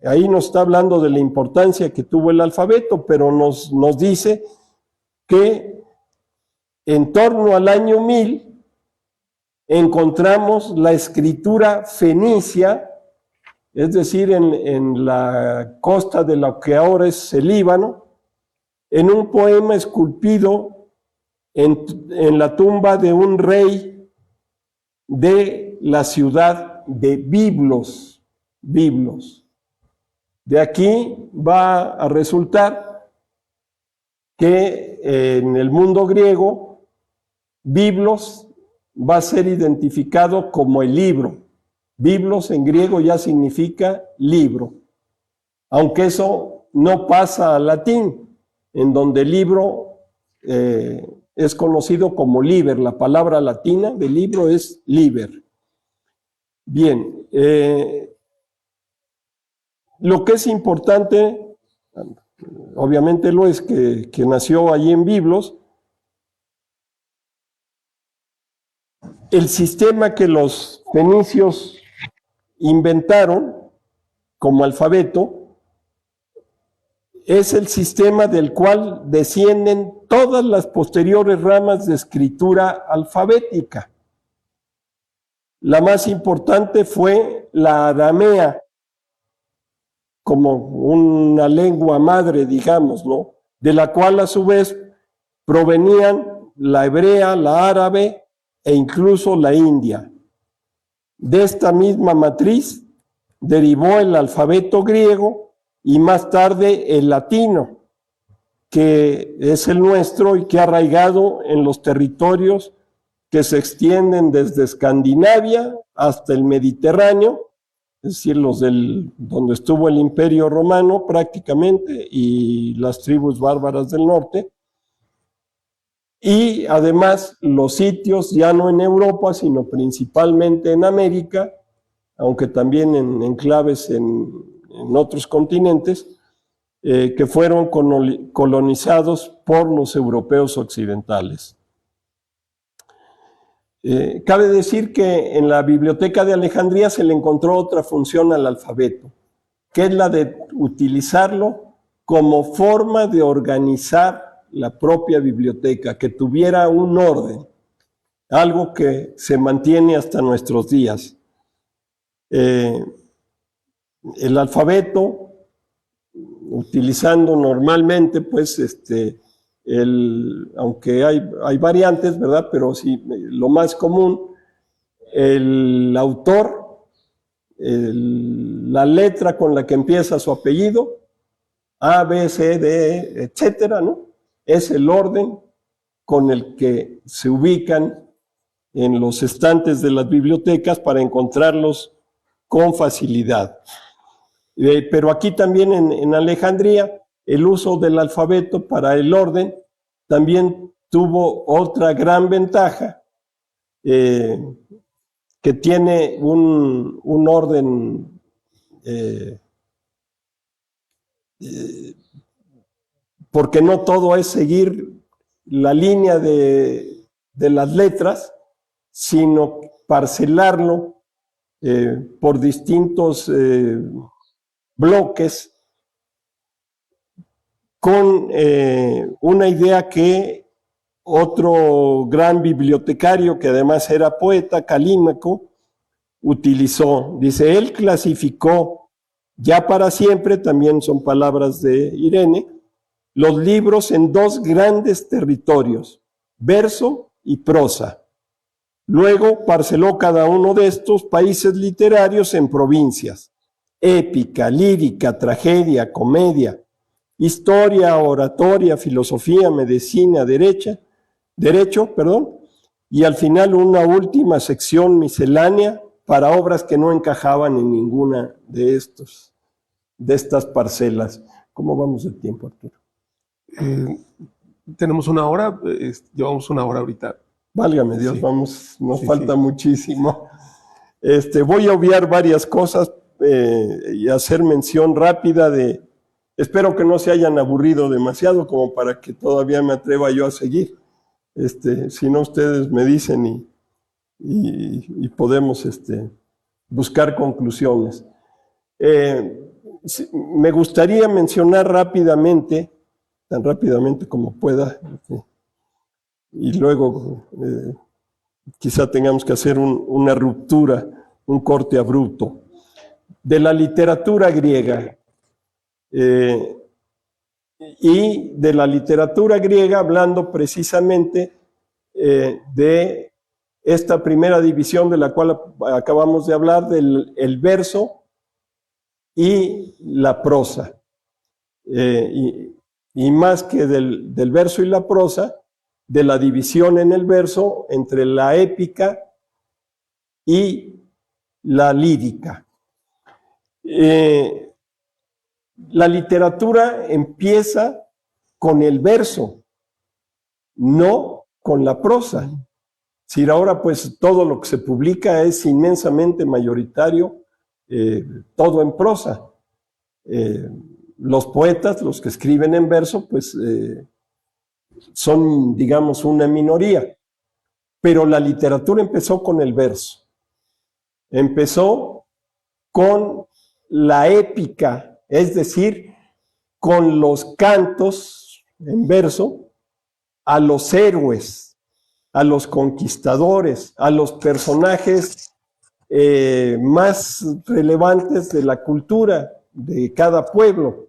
ahí nos está hablando de la importancia que tuvo el alfabeto, pero nos dice que en torno al año 1000 encontramos la escritura fenicia, es decir, en la costa de lo que ahora es el Líbano, en un poema esculpido en la tumba de un rey de la ciudad de Biblos. De aquí va a resultar que en el mundo griego, Biblos va a ser identificado como el libro. Biblos en griego ya significa libro, aunque eso no pasa al latín, en donde libro es conocido como liber. La palabra latina de libro es liber. Bien, lo que es importante, obviamente lo es que nació allí en Biblos, el sistema que los fenicios inventaron como alfabeto es el sistema del cual descienden todas las posteriores ramas de escritura alfabética. La más importante fue la aramea, como una lengua madre, digamos, ¿no? De la cual a su vez provenían la hebrea, la árabe e incluso la india. De esta misma matriz derivó el alfabeto griego y más tarde el latino, que es el nuestro y que ha arraigado en los territorios que se extienden desde Escandinavia hasta el Mediterráneo, es decir, donde estuvo el Imperio Romano prácticamente y las tribus bárbaras del norte, y además los sitios ya no en Europa, sino principalmente en América, aunque también en enclaves en otros continentes, que fueron colonizados por los europeos occidentales. Cabe decir que en la Biblioteca de Alejandría se le encontró otra función al alfabeto, que es la de utilizarlo como forma de organizar la propia biblioteca, que tuviera un orden, algo que se mantiene hasta nuestros días. El alfabeto, utilizando normalmente, pues, aunque hay variantes, ¿verdad? Pero sí, lo más común, el autor, la letra con la que empieza su apellido, A, B, C, D, etcétera, ¿no? Es el orden con el que se ubican en los estantes de las bibliotecas para encontrarlos con facilidad. Pero aquí también en Alejandría, el uso del alfabeto para el orden también tuvo otra gran ventaja, que tiene un orden porque no todo es seguir la línea de las letras, sino parcelarlo por distintos bloques con una idea que otro gran bibliotecario, que además era poeta, Calímaco, utilizó. Dice, él clasificó ya para siempre, también son palabras de Irene, los libros en dos grandes territorios, verso y prosa. Luego parceló cada uno de estos países literarios en provincias: épica, lírica, tragedia, comedia, historia, oratoria, filosofía, medicina, derecho, y al final una última sección miscelánea para obras que no encajaban en ninguna de estas parcelas. ¿Cómo vamos de tiempo, Arturo? Tenemos 1 hora, llevamos 1 hora ahorita. Válgame Dios, sí. Nos falta muchísimo. Voy a obviar varias cosas y hacer mención rápida de... Espero que no se hayan aburrido demasiado como para que todavía me atreva yo a seguir. Si no, ustedes me dicen y podemos buscar conclusiones. Me gustaría mencionar rápidamente, tan rápidamente como pueda, y luego quizá tengamos que hacer una ruptura, un corte abrupto, de la literatura griega. Y de la literatura griega, hablando precisamente de esta primera división de la cual acabamos de hablar, del verso y la prosa. Y más que del verso y la prosa, de la división en el verso entre la épica y la lírica. La literatura empieza con el verso, no con la prosa. Si ahora pues todo lo que se publica es inmensamente mayoritario, todo en prosa. Los poetas, los que escriben en verso, pues son, digamos, una minoría. Pero la literatura empezó con el verso. Empezó con la épica, es decir, con los cantos en verso a los héroes, a los conquistadores, a los personajes más relevantes de la cultura de cada pueblo.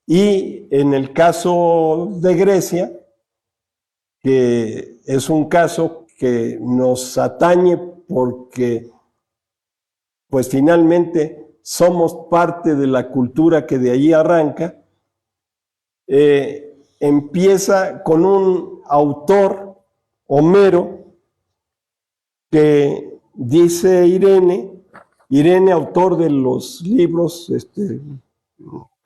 Y en el caso de Grecia, que es un caso que nos atañe porque pues finalmente somos parte de la cultura que de allí arranca, empieza con un autor, Homero, que dice Irene, autor de los libros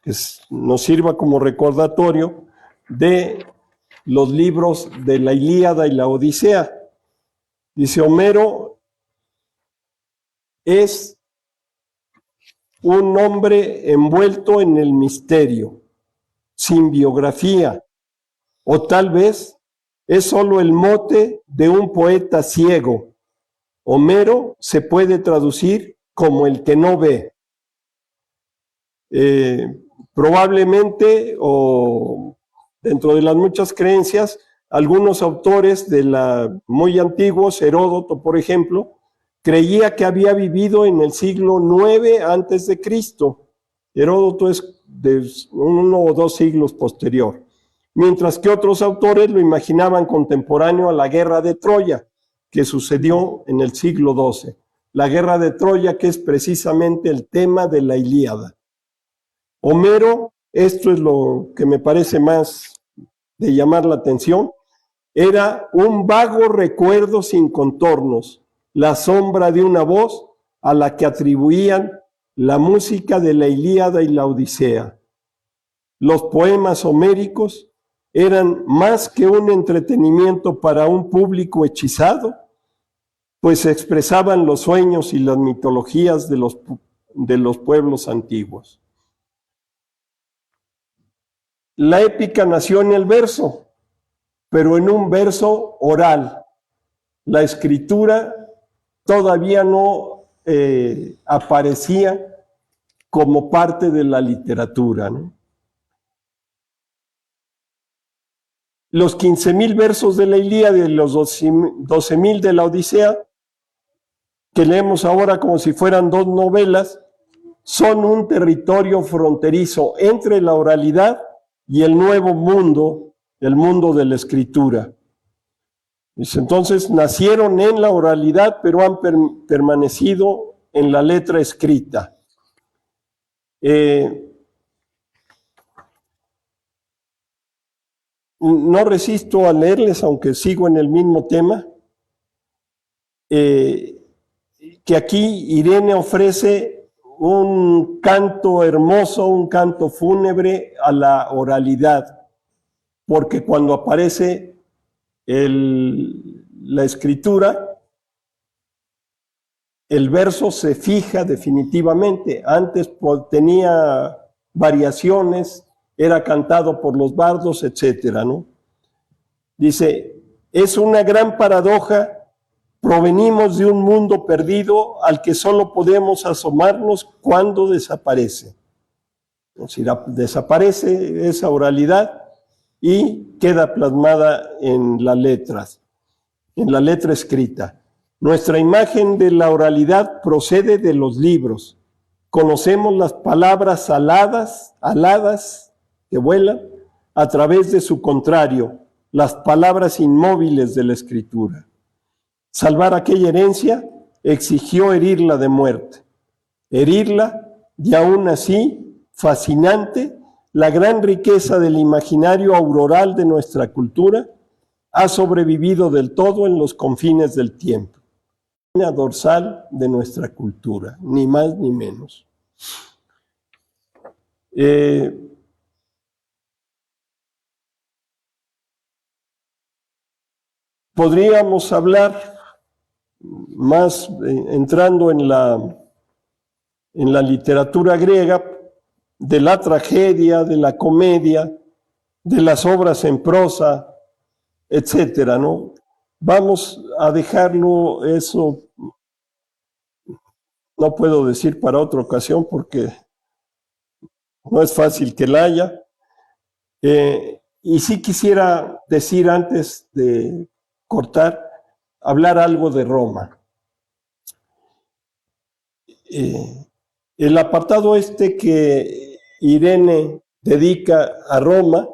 que nos sirva como recordatorio de los libros de la Ilíada y la Odisea. Dice, Homero es un hombre envuelto en el misterio, sin biografía, o tal vez es solo el mote de un poeta ciego. Homero se puede traducir como el que no ve. Probablemente, o dentro de las muchas creencias, algunos autores muy antiguos, Heródoto, por ejemplo, creía que había vivido en el siglo IX antes de Cristo. Heródoto es de 1 o 2 siglos posterior, mientras que otros autores lo imaginaban contemporáneo a la guerra de Troya, que sucedió en el siglo XII. La guerra de Troya, que es precisamente el tema de la Ilíada. Homero, esto es lo que me parece más de llamar la atención, era un vago recuerdo sin contornos, la sombra de una voz a la que atribuían la música de la Ilíada y la Odisea. Los poemas homéricos eran más que un entretenimiento para un público hechizado, pues expresaban los sueños y las mitologías de los pueblos antiguos. La épica nació en el verso, pero en un verso oral. La escritura todavía no aparecía como parte de la literatura, ¿no? Los 15,000 versos de la Ilíada y los 12,000 de la Odisea, que leemos ahora como si fueran 2 novelas, son un territorio fronterizo entre la oralidad y el nuevo mundo, el mundo de la escritura. Entonces nacieron en la oralidad, pero han permanecido en la letra escrita. No resisto a leerles, aunque sigo en el mismo tema, que aquí Irene ofrece un canto hermoso, un canto fúnebre a la oralidad, porque cuando aparece la escritura, el verso se fija definitivamente. Antes tenía variaciones, era cantado por los bardos, etcétera, ¿no? Dice, es una gran paradoja, provenimos de un mundo perdido al que solo podemos asomarnos cuando desaparece. Es decir, desaparece esa oralidad y queda plasmada en las letras, en la letra escrita. Nuestra imagen de la oralidad procede de los libros. Conocemos las palabras aladas que vuelan, a través de su contrario, las palabras inmóviles de la escritura. Salvar aquella herencia exigió herirla de muerte. Herirla, y aún así, fascinante, la gran riqueza del imaginario auroral de nuestra cultura ha sobrevivido del todo en los confines del tiempo. La dorsal de nuestra cultura, ni más ni menos. Podríamos hablar más entrando en la literatura griega, de la tragedia, de la comedia, de las obras en prosa, etcétera, ¿no? Vamos a dejarlo eso, no puedo decir para otra ocasión porque no es fácil que la haya. Y sí quisiera decir antes de cortar, hablar algo de Roma. El apartado que Irene dedica a Roma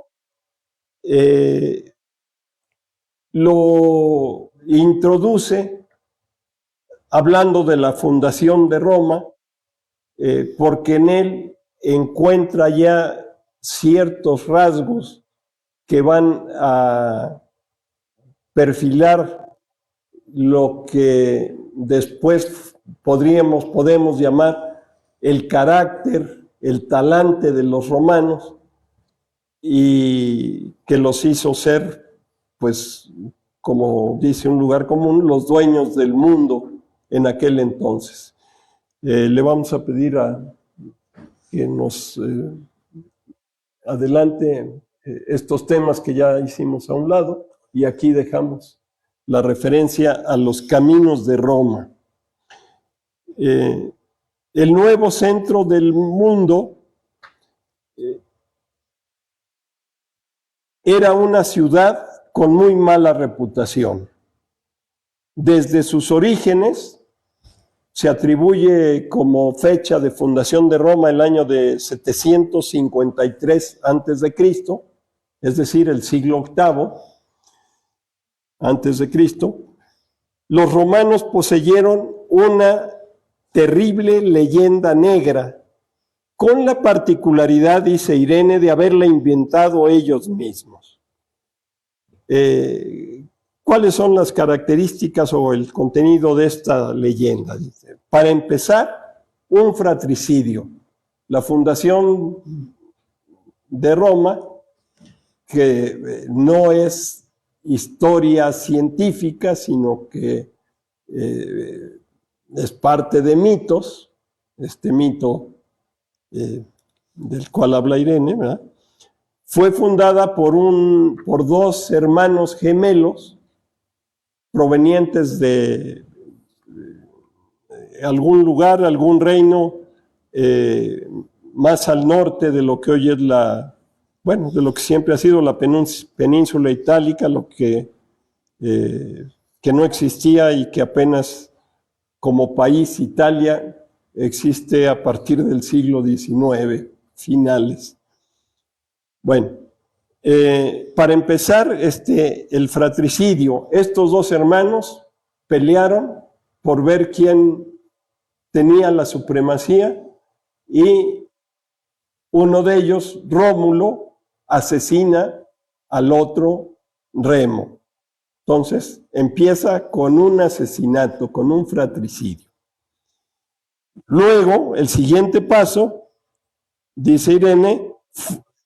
lo introduce hablando de la fundación de Roma, porque en él encuentra ya ciertos rasgos que van a perfilar lo que después podemos llamar el carácter, el talante de los romanos, y que los hizo ser, pues, como dice un lugar común, los dueños del mundo en aquel entonces. Le vamos a pedir que nos adelante estos temas que ya hicimos a un lado, y aquí dejamos la referencia a los caminos de Roma. El nuevo centro del mundo era una ciudad con muy mala reputación. Desde sus orígenes, se atribuye como fecha de fundación de Roma el año de 753 a.C., es decir, el siglo VIII antes de Cristo. Los romanos poseyeron una terrible leyenda negra, con la particularidad, dice Irene, de haberla inventado ellos mismos. ¿Cuáles son las características o el contenido de esta leyenda? Dice, para empezar, un fratricidio. La fundación de Roma, que no es historia científica, sino que es parte de mitos, este mito del cual habla Irene, ¿verdad? Fue fundada por dos hermanos gemelos provenientes de algún lugar, algún reino más al norte de lo que hoy es de lo que siempre ha sido la península itálica, lo que no existía y que apenas como país Italia existe a partir del siglo XIX, finales. Bueno, para empezar, el fratricidio, estos dos hermanos pelearon por ver quién tenía la supremacía y uno de ellos, Rómulo, asesina al otro, Remo. Entonces, empieza con un asesinato, con un fratricidio. Luego, el siguiente paso, dice Irene,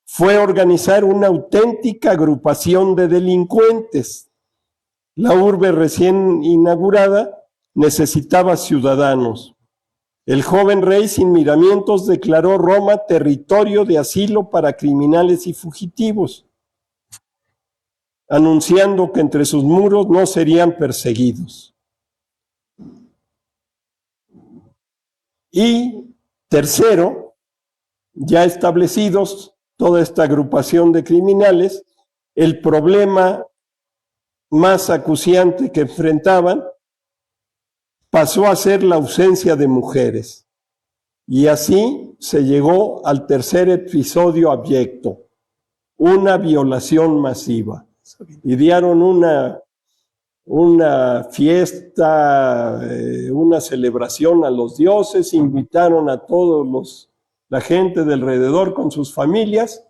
fue organizar una auténtica agrupación de delincuentes. La urbe recién inaugurada necesitaba ciudadanos. El joven rey, sin miramientos, declaró Roma territorio de asilo para criminales y fugitivos, anunciando que entre sus muros no serían perseguidos. Y tercero, ya establecidos toda esta agrupación de criminales, el problema más acuciante que enfrentaban pasó a ser la ausencia de mujeres. Y así se llegó al tercer episodio abyecto, una violación masiva. Idearon una fiesta, una celebración a los dioses, invitaron a la gente de alrededor con sus familias.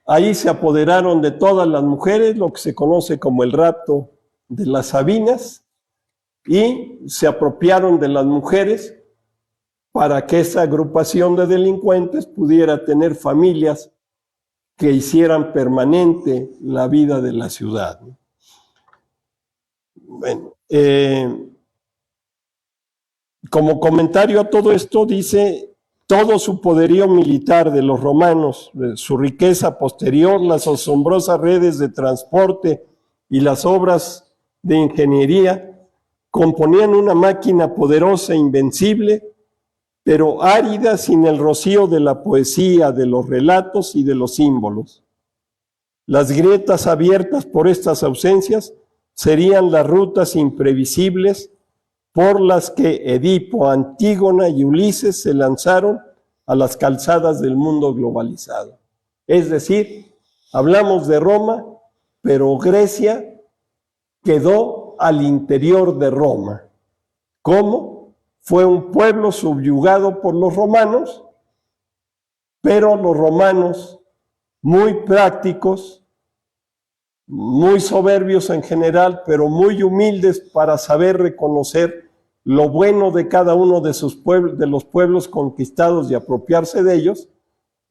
Ahí se apoderaron de todas las mujeres, lo que se conoce como el rapto de las Sabinas, y se apropiaron de las mujeres para que esa agrupación de delincuentes pudiera tener familias que hicieran permanente la vida de la ciudad. Bueno, como comentario a todo esto, dice, todo su poderío militar de los romanos, su riqueza posterior, las asombrosas redes de transporte y las obras de ingeniería, componían una máquina poderosa e invencible, pero árida sin el rocío de la poesía, de los relatos y de los símbolos. Las grietas abiertas por estas ausencias serían las rutas imprevisibles por las que Edipo, Antígona y Ulises se lanzaron a las calzadas del mundo globalizado. Es decir, hablamos de Roma, pero Grecia quedó al interior de Roma. ¿Cómo? Fue un pueblo subyugado por los romanos, pero los romanos muy prácticos, muy soberbios en general, pero muy humildes para saber reconocer lo bueno de cada uno de los pueblos conquistados y apropiarse de ellos,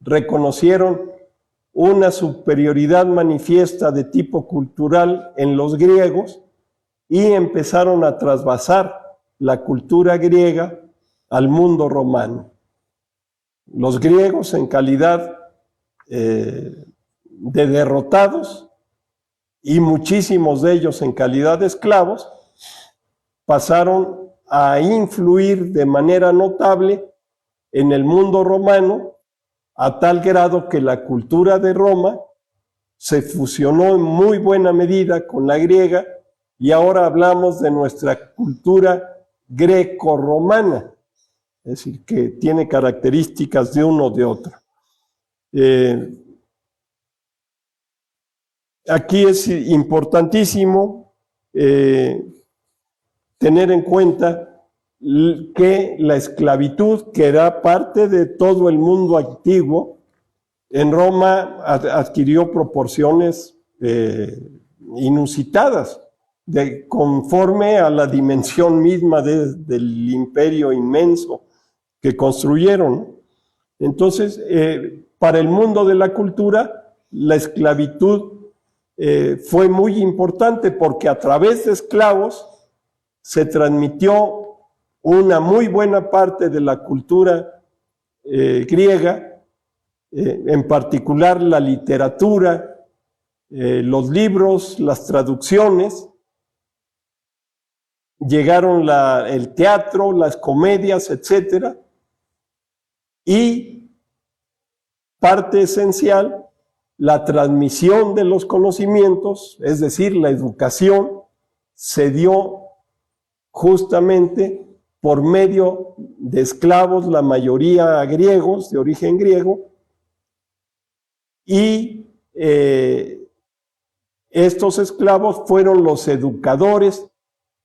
reconocieron una superioridad manifiesta de tipo cultural en los griegos y empezaron a trasvasar la cultura griega al mundo romano. Los griegos, en calidad de derrotados, y muchísimos de ellos en calidad de esclavos, pasaron a influir de manera notable en el mundo romano, a tal grado que la cultura de Roma se fusionó en muy buena medida con la griega, y ahora hablamos de nuestra cultura grecorromana, es decir, que tiene características de uno o de otro. Aquí es importantísimo tener en cuenta que la esclavitud, que era parte de todo el mundo antiguo, en Roma adquirió proporciones inusitadas, conforme a la dimensión misma del imperio inmenso que construyeron. Entonces, para el mundo de la cultura, la esclavitud fue muy importante porque a través de esclavos se transmitió una muy buena parte de la cultura griega, en particular la literatura, los libros, las traducciones. Llegaron el teatro, las comedias, etc. Y parte esencial, la transmisión de los conocimientos, es decir, la educación, se dio justamente por medio de esclavos, la mayoría griegos, de origen griego, y estos esclavos fueron los educadores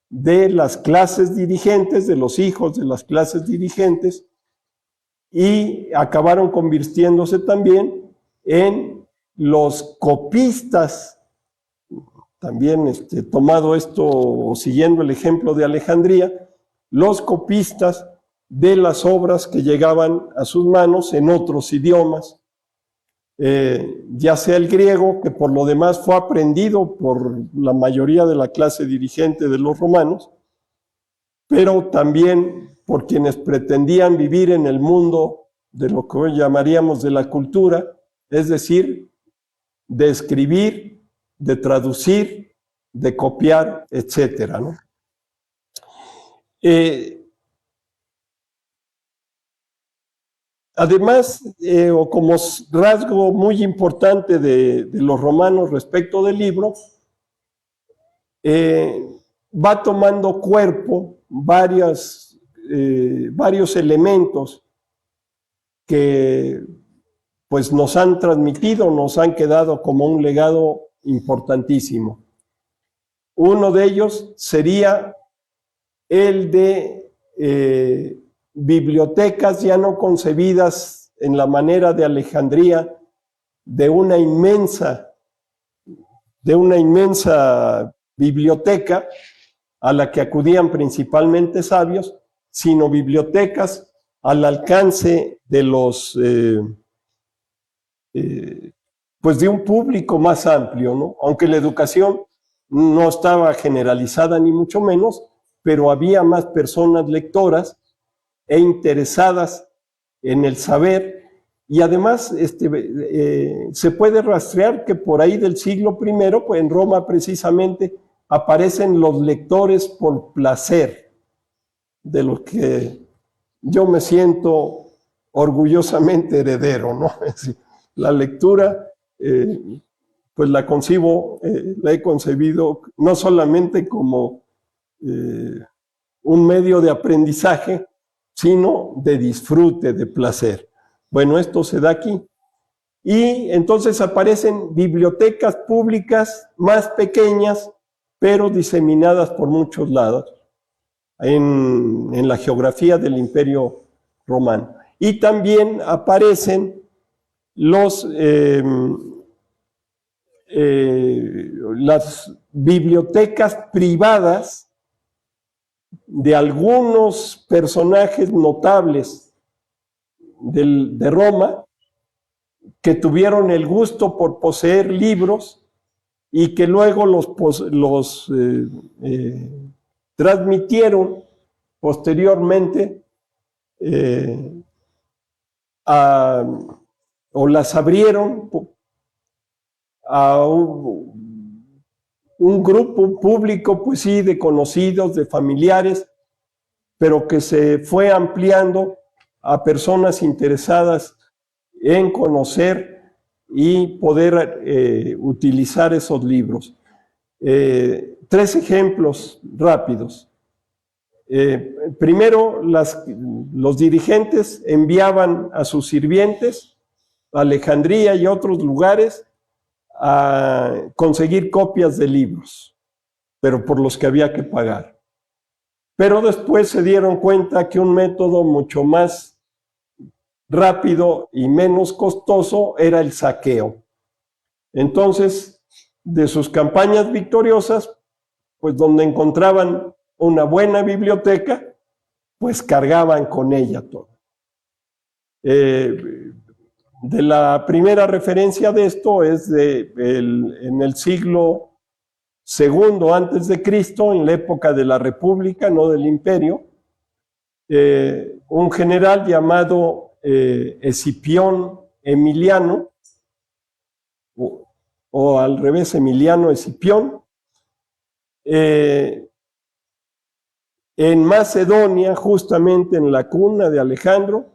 de las clases dirigentes, de los hijos de las clases dirigentes, y acabaron convirtiéndose también en los copistas, también tomado esto, siguiendo el ejemplo de Alejandría, los copistas de las obras que llegaban a sus manos en otros idiomas, ya sea el griego, que por lo demás fue aprendido por la mayoría de la clase dirigente de los romanos, pero también por quienes pretendían vivir en el mundo de lo que hoy llamaríamos de la cultura, es decir, de escribir, de traducir, de copiar, etcétera, ¿no? Además, o como rasgo muy importante de los romanos respecto del libro, va tomando cuerpo varios elementos que pues nos han transmitido, nos han quedado como un legado importantísimo. Uno de ellos sería el de bibliotecas ya no concebidas en la manera de Alejandría, de una inmensa biblioteca a la que acudían principalmente sabios, sino bibliotecas al alcance de pues de un público más amplio, ¿no? Aunque la educación no estaba generalizada ni mucho menos, pero había más personas lectoras e interesadas en el saber, y además se puede rastrear que por ahí del siglo I, pues en Roma precisamente, aparecen los lectores por placer, de los que yo me siento orgullosamente heredero, ¿no? Es decir, la lectura, pues la he concebido no solamente como un medio de aprendizaje, sino de disfrute, de placer. Bueno, esto se da aquí. Y entonces aparecen bibliotecas públicas más pequeñas, pero diseminadas por muchos lados en la geografía del Imperio Romano. Y también aparecen las bibliotecas privadas de algunos personajes notables de Roma que tuvieron el gusto por poseer libros y que luego los transmitieron posteriormente o las abrieron a un grupo público, pues sí, de conocidos, de familiares, pero que se fue ampliando a personas interesadas en conocer y poder utilizar esos libros. 3 ejemplos rápidos. Primero, los dirigentes enviaban a sus sirvientes a Alejandría y otros lugares a conseguir copias de libros, pero por los que había que pagar. Pero después se dieron cuenta que un método mucho más rápido y menos costoso era el saqueo. Entonces, de sus campañas victoriosas, pues donde encontraban una buena biblioteca, pues cargaban con ella todo. De la primera referencia de esto es en el siglo II antes de Cristo, en la época de la República, no del Imperio, un general llamado Escipión Emiliano, o al revés, Emiliano Escipión, en Macedonia, justamente en la cuna de Alejandro,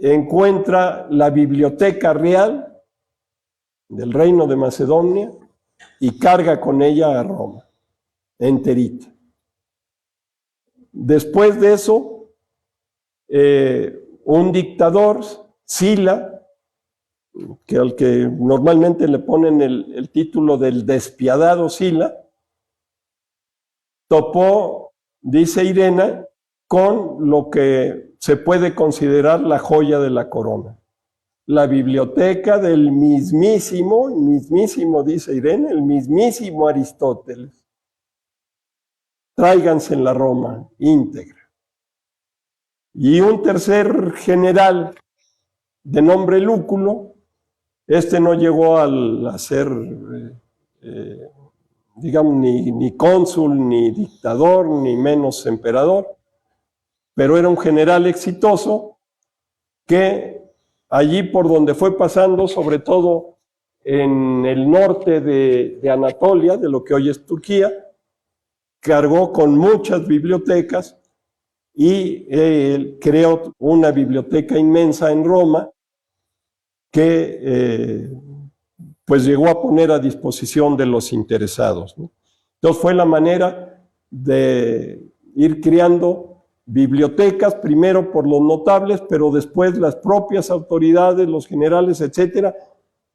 encuentra la biblioteca real del reino de Macedonia y carga con ella a Roma, enterita. Después de eso, un dictador, Sila, al que normalmente le ponen el título del despiadado Sila, topó, dice Irena, con lo que se puede considerar la joya de la corona. La biblioteca del mismísimo, dice Irene, el mismísimo Aristóteles. Tráiganse en la Roma íntegra. Y un tercer general de nombre Lúculo, este no llegó a ser, digamos, ni cónsul, ni dictador, ni menos emperador, pero era un general exitoso que allí por donde fue pasando, sobre todo en el norte de Anatolia, de lo que hoy es Turquía, cargó con muchas bibliotecas y creó una biblioteca inmensa en Roma que pues llegó a poner a disposición de los interesados, ¿no? Entonces fue la manera de ir creando bibliotecas, primero por los notables, pero después las propias autoridades, los generales, etcétera,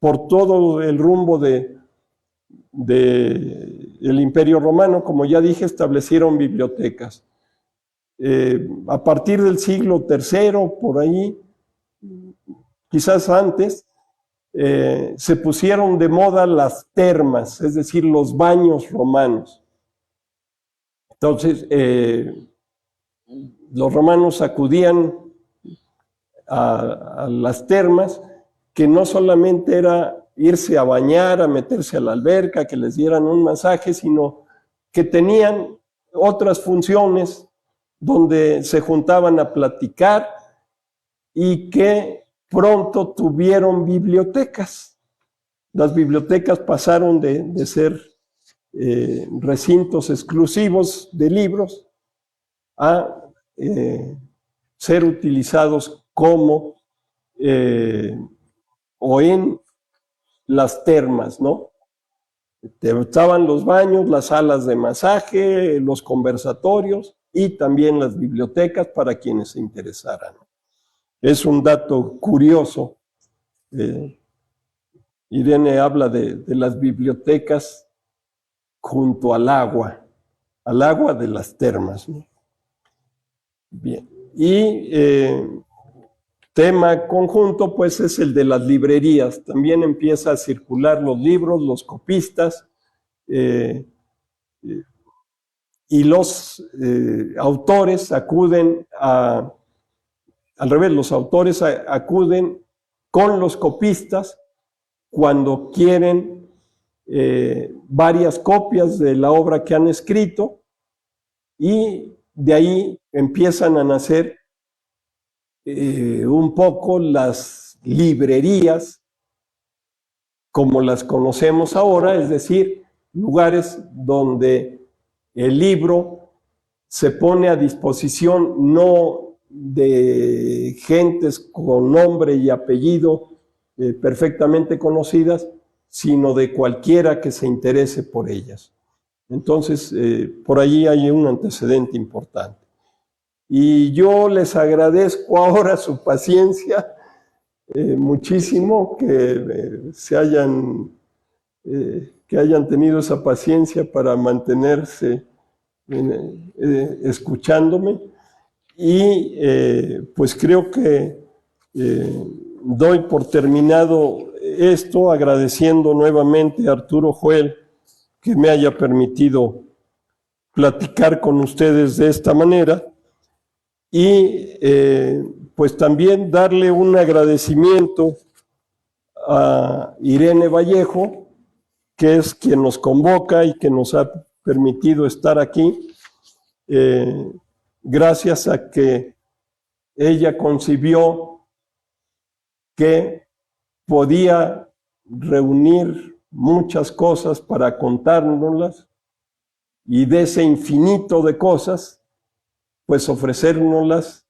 por todo el rumbo del Imperio Romano, como ya dije, establecieron bibliotecas. A partir del siglo III, por ahí, quizás antes, se pusieron de moda las termas, es decir, los baños romanos. Entonces, los romanos acudían a las termas, que no solamente era irse a bañar, a meterse a la alberca, que les dieran un masaje, sino que tenían otras funciones donde se juntaban a platicar y que pronto tuvieron bibliotecas. Las bibliotecas pasaron de ser recintos exclusivos de libros a ser utilizados como o en las termas, ¿no? Estaban los baños, las salas de masaje, los conversatorios y también las bibliotecas para quienes se interesaran. Es un dato curioso. Irene habla de las bibliotecas junto al agua de las termas, ¿no? Bien, y tema conjunto pues es el de las librerías. También empieza a circular los libros, los copistas, y los autores acuden al revés, los autores acuden con los copistas cuando quieren varias copias de la obra que han escrito, y de ahí empiezan a nacer un poco las librerías como las conocemos ahora, es decir, lugares donde el libro se pone a disposición no de gentes con nombre y apellido perfectamente conocidas, sino de cualquiera que se interese por ellas. Entonces, por allí hay un antecedente importante. Y yo les agradezco ahora su paciencia muchísimo, que hayan tenido esa paciencia para mantenerse escuchándome. Y pues creo que doy por terminado esto, agradeciendo nuevamente a Arturo Joel que me haya permitido platicar con ustedes de esta manera y pues también darle un agradecimiento a Irene Vallejo, que es quien nos convoca y que nos ha permitido estar aquí, gracias a que ella concibió que podía reunir muchas cosas para contárnoslas y de ese infinito de cosas, pues ofrecérnoslas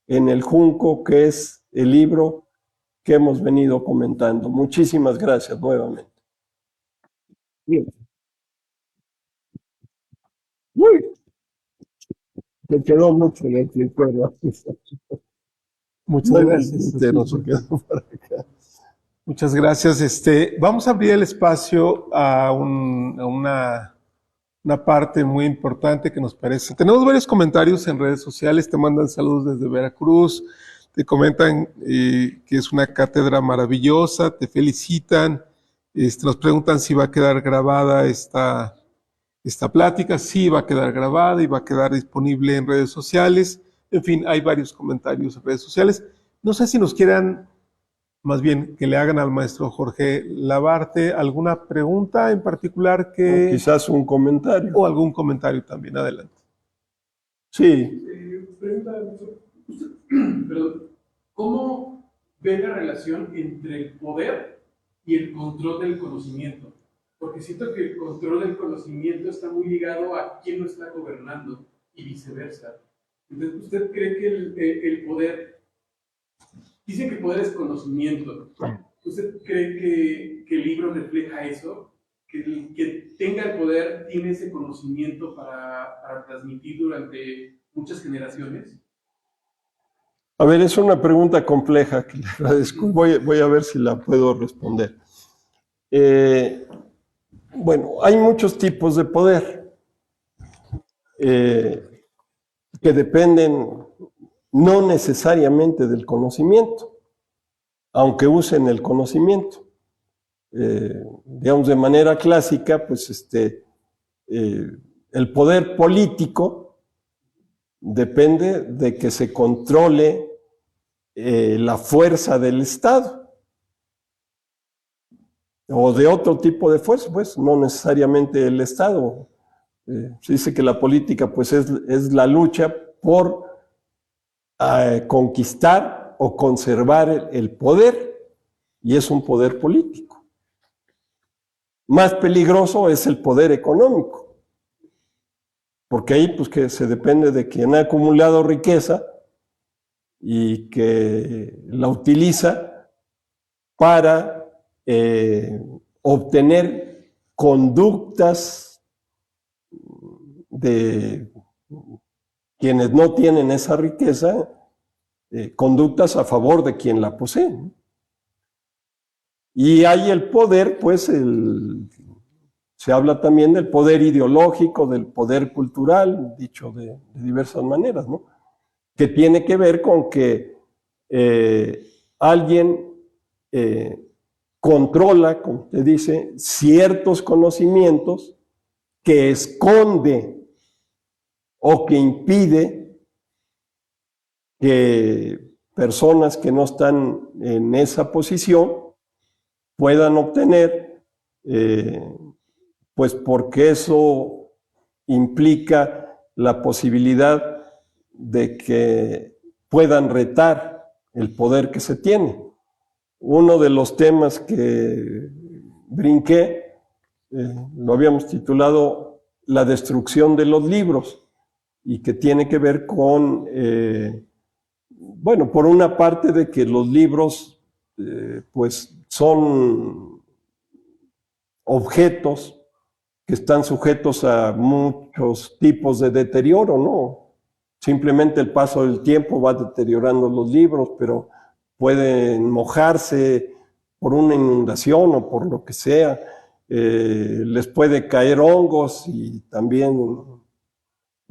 en el Junco, que es el libro que hemos venido comentando. Muchísimas gracias nuevamente. Bien. Uy, me quedó mucho en el tintero. Muchas gracias. Muchas gracias. Vamos a abrir el espacio a una parte muy importante que nos parece. Tenemos varios comentarios en redes sociales, te mandan saludos desde Veracruz, te comentan que es una cátedra maravillosa, te felicitan, nos preguntan si va a quedar grabada esta plática. Sí, va a quedar grabada y va a quedar disponible en redes sociales. En fin, hay varios comentarios en redes sociales. No sé si nos quieran, más bien, que le hagan al maestro Jorge Labarte alguna pregunta en particular que... O quizás un comentario. O algún comentario también. Adelante. Sí. Perdón, ¿cómo ve la relación entre el poder y el control del conocimiento? Porque siento que el control del conocimiento está muy ligado a quién lo está gobernando y viceversa. Entonces, ¿usted cree que el poder, dicen que el poder es conocimiento, ¿usted cree que el libro refleja eso? Que el que tenga el poder tiene ese conocimiento para transmitir durante muchas generaciones. A ver, es una pregunta compleja que le agradezco. Voy a ver si la puedo responder. Bueno, hay muchos tipos de poder que dependen no necesariamente del conocimiento, aunque usen el conocimiento. Digamos, de manera clásica, pues el poder político depende de que se controle la fuerza del Estado o de otro tipo de fuerza, pues no necesariamente el Estado. Se dice que la política pues es la lucha por conquistar o conservar el poder, y es un poder político. Más peligroso es el poder económico, porque ahí pues que se depende de quien ha acumulado riqueza y que la utiliza para obtener conductas de quienes no tienen esa riqueza, conductas a favor de quien la posee, ¿no? Y hay el poder, pues se habla también del poder ideológico, del poder cultural, dicho de diversas maneras, ¿no? Que tiene que ver con que alguien controla, como te dice, ciertos conocimientos que esconde o que impide que personas que no están en esa posición puedan obtener, pues porque eso implica la posibilidad de que puedan retar el poder que se tiene. Uno de los temas que brinqué, lo habíamos titulado La destrucción de los libros, y que tiene que ver con, bueno, por una parte de que los libros, pues son objetos que están sujetos a muchos tipos de deterioro, ¿no? Simplemente el paso del tiempo va deteriorando los libros, pero pueden mojarse por una inundación o por lo que sea. Les puede caer hongos y también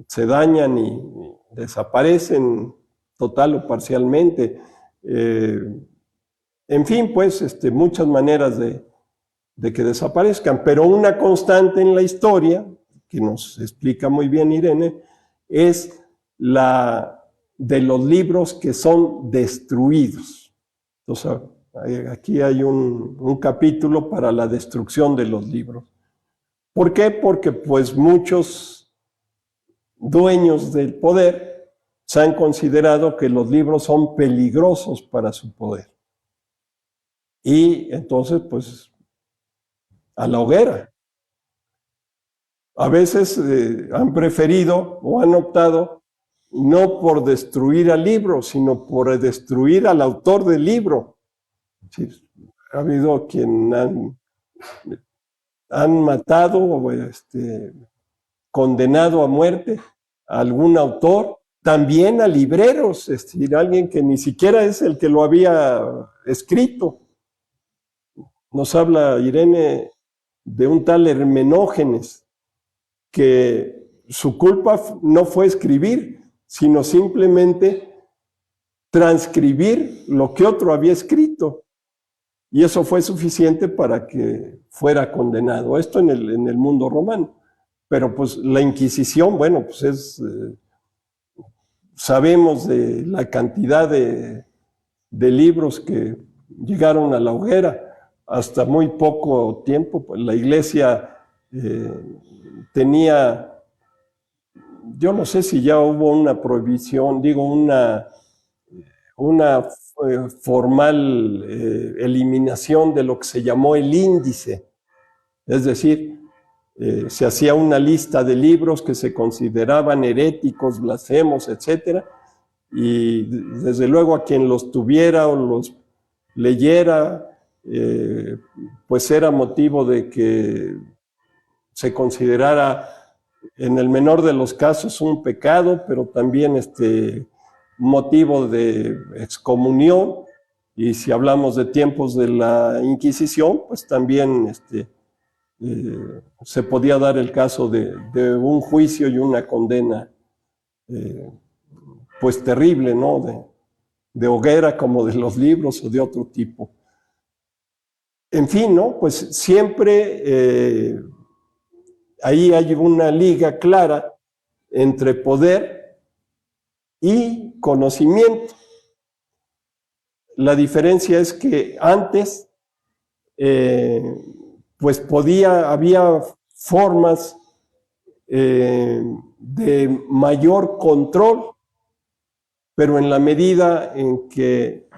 se dañan y desaparecen total o parcialmente. En fin, pues muchas maneras de que desaparezcan, pero una constante en la historia, que nos explica muy bien Irene, es la de los libros que son destruidos. Entonces, aquí hay un capítulo para la destrucción de los libros. ¿Por qué? Porque pues muchos dueños del poder se han considerado que los libros son peligrosos para su poder. Y entonces, pues, a la hoguera. A veces han preferido o han optado no por destruir al libro, sino por destruir al autor del libro. Sí, ha habido quien han matado o condenado a muerte a algún autor, también a libreros, es decir, alguien que ni siquiera es el que lo había escrito. Nos habla Irene de un tal Hermenógenes, que su culpa no fue escribir, sino simplemente transcribir lo que otro había escrito. Y eso fue suficiente para que fuera condenado. Esto en el mundo romano. Pero pues la Inquisición, bueno, pues sabemos de la cantidad de libros que llegaron a la hoguera. Hasta muy poco tiempo, pues la Iglesia tenía, yo no sé si ya hubo una prohibición, digo, una formal eliminación de lo que se llamó el índice. Es decir, se hacía una lista de libros que se consideraban heréticos, blasfemos, etcétera, y desde luego a quien los tuviera o los leyera, pues era motivo de que se considerara en el menor de los casos un pecado, pero también motivo de excomunión. Y si hablamos de tiempos de la Inquisición, pues también se podía dar el caso de un juicio y una condena pues terrible, ¿no? De hoguera como de los libros o de otro tipo. En fin, ¿no? Pues siempre ahí hay una liga clara entre poder y conocimiento. La diferencia es que antes, pues había formas de mayor control, pero en la medida en que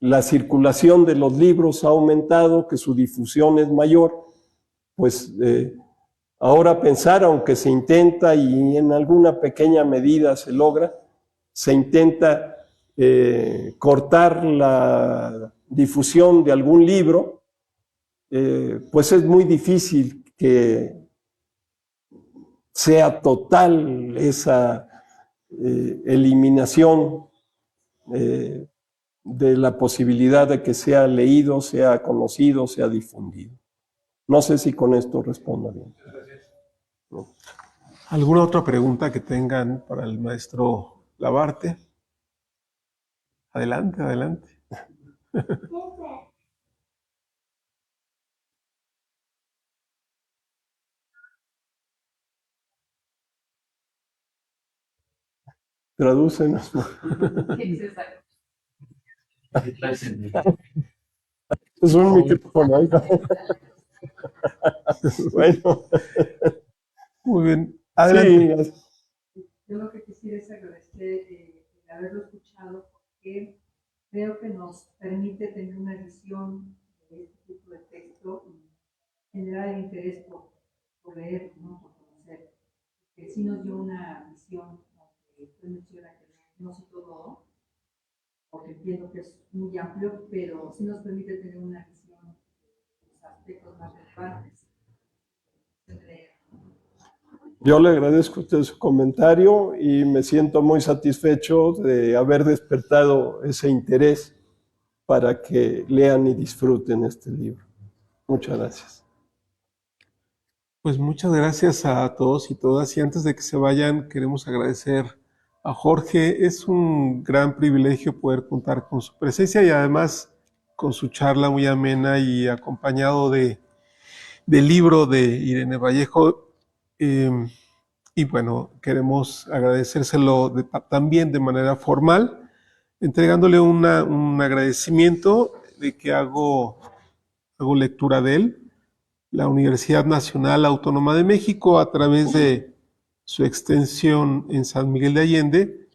la circulación de los libros ha aumentado, que su difusión es mayor, pues ahora pensar, aunque se intenta y en alguna pequeña medida se logra, se intenta cortar la difusión de algún libro, pues es muy difícil que sea total esa eliminación de la posibilidad de que sea leído, sea conocido, sea difundido. No sé si con esto respondo bien. ¿No? ¿Alguna otra pregunta que tengan para el maestro Labarte? Adelante, adelante. Tradúcenos. Es un micrófono. Bueno. Muy bien. Adelante. Sí. Yo lo que quisiera es agradecer el haberlo escuchado, porque creo que nos permite tener una visión de este tipo de texto y generar el interés por leer, ¿no? Por conocer. Que sí nos dio una visión, aunque usted menciona que no sé todo, porque entiendo que es muy amplio, pero sí nos permite tener una visión de los aspectos más relevantes. Yo le agradezco a usted su comentario y me siento muy satisfecho de haber despertado ese interés para que lean y disfruten este libro. Muchas gracias. Pues muchas gracias a todos y todas. Y antes de que se vayan, queremos agradecer a Jorge. Es un gran privilegio poder contar con su presencia y además con su charla muy amena y acompañado del libro de Irene Vallejo. Y bueno, queremos agradecérselo también de manera formal, entregándole un agradecimiento de que hago lectura de él. La Universidad Nacional Autónoma de México, a través de su extensión en San Miguel de Allende,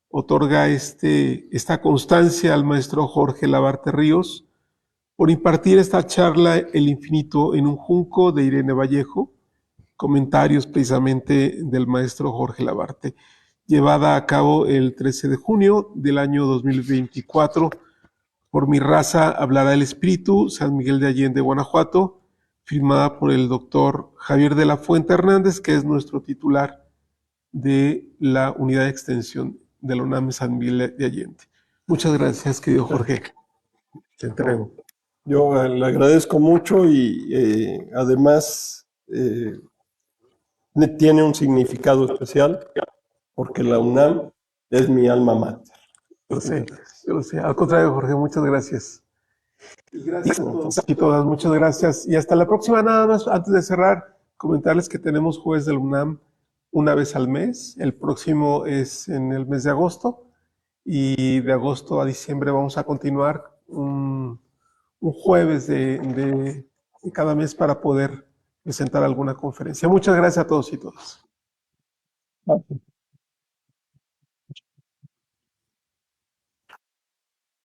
otorga esta constancia al maestro Jorge Labarte Ríos por impartir esta charla El infinito en un junco de Irene Vallejo, comentarios precisamente del maestro Jorge Labarte, llevada a cabo el 13 de junio del año 2024 por Mi Raza Hablará el Espíritu, San Miguel de Allende, Guanajuato, firmada por el doctor Javier de la Fuente Hernández, que es nuestro titular de la unidad de extensión de la UNAM San Miguel de Allende. Muchas gracias, querido Jorge. Te entrego. Yo le agradezco mucho y además tiene un significado especial porque la UNAM es mi alma mater. Lo sé, yo lo sé. Al contrario, Jorge, muchas gracias. Gracias a todos y todas, muchas gracias. Y hasta la próxima. Nada más, antes de cerrar, comentarles que tenemos Jueves de la UNAM una vez al mes. El próximo es en el mes de agosto. Y de agosto a diciembre vamos a continuar un jueves de cada mes para poder presentar alguna conferencia. Muchas gracias a todos y todas.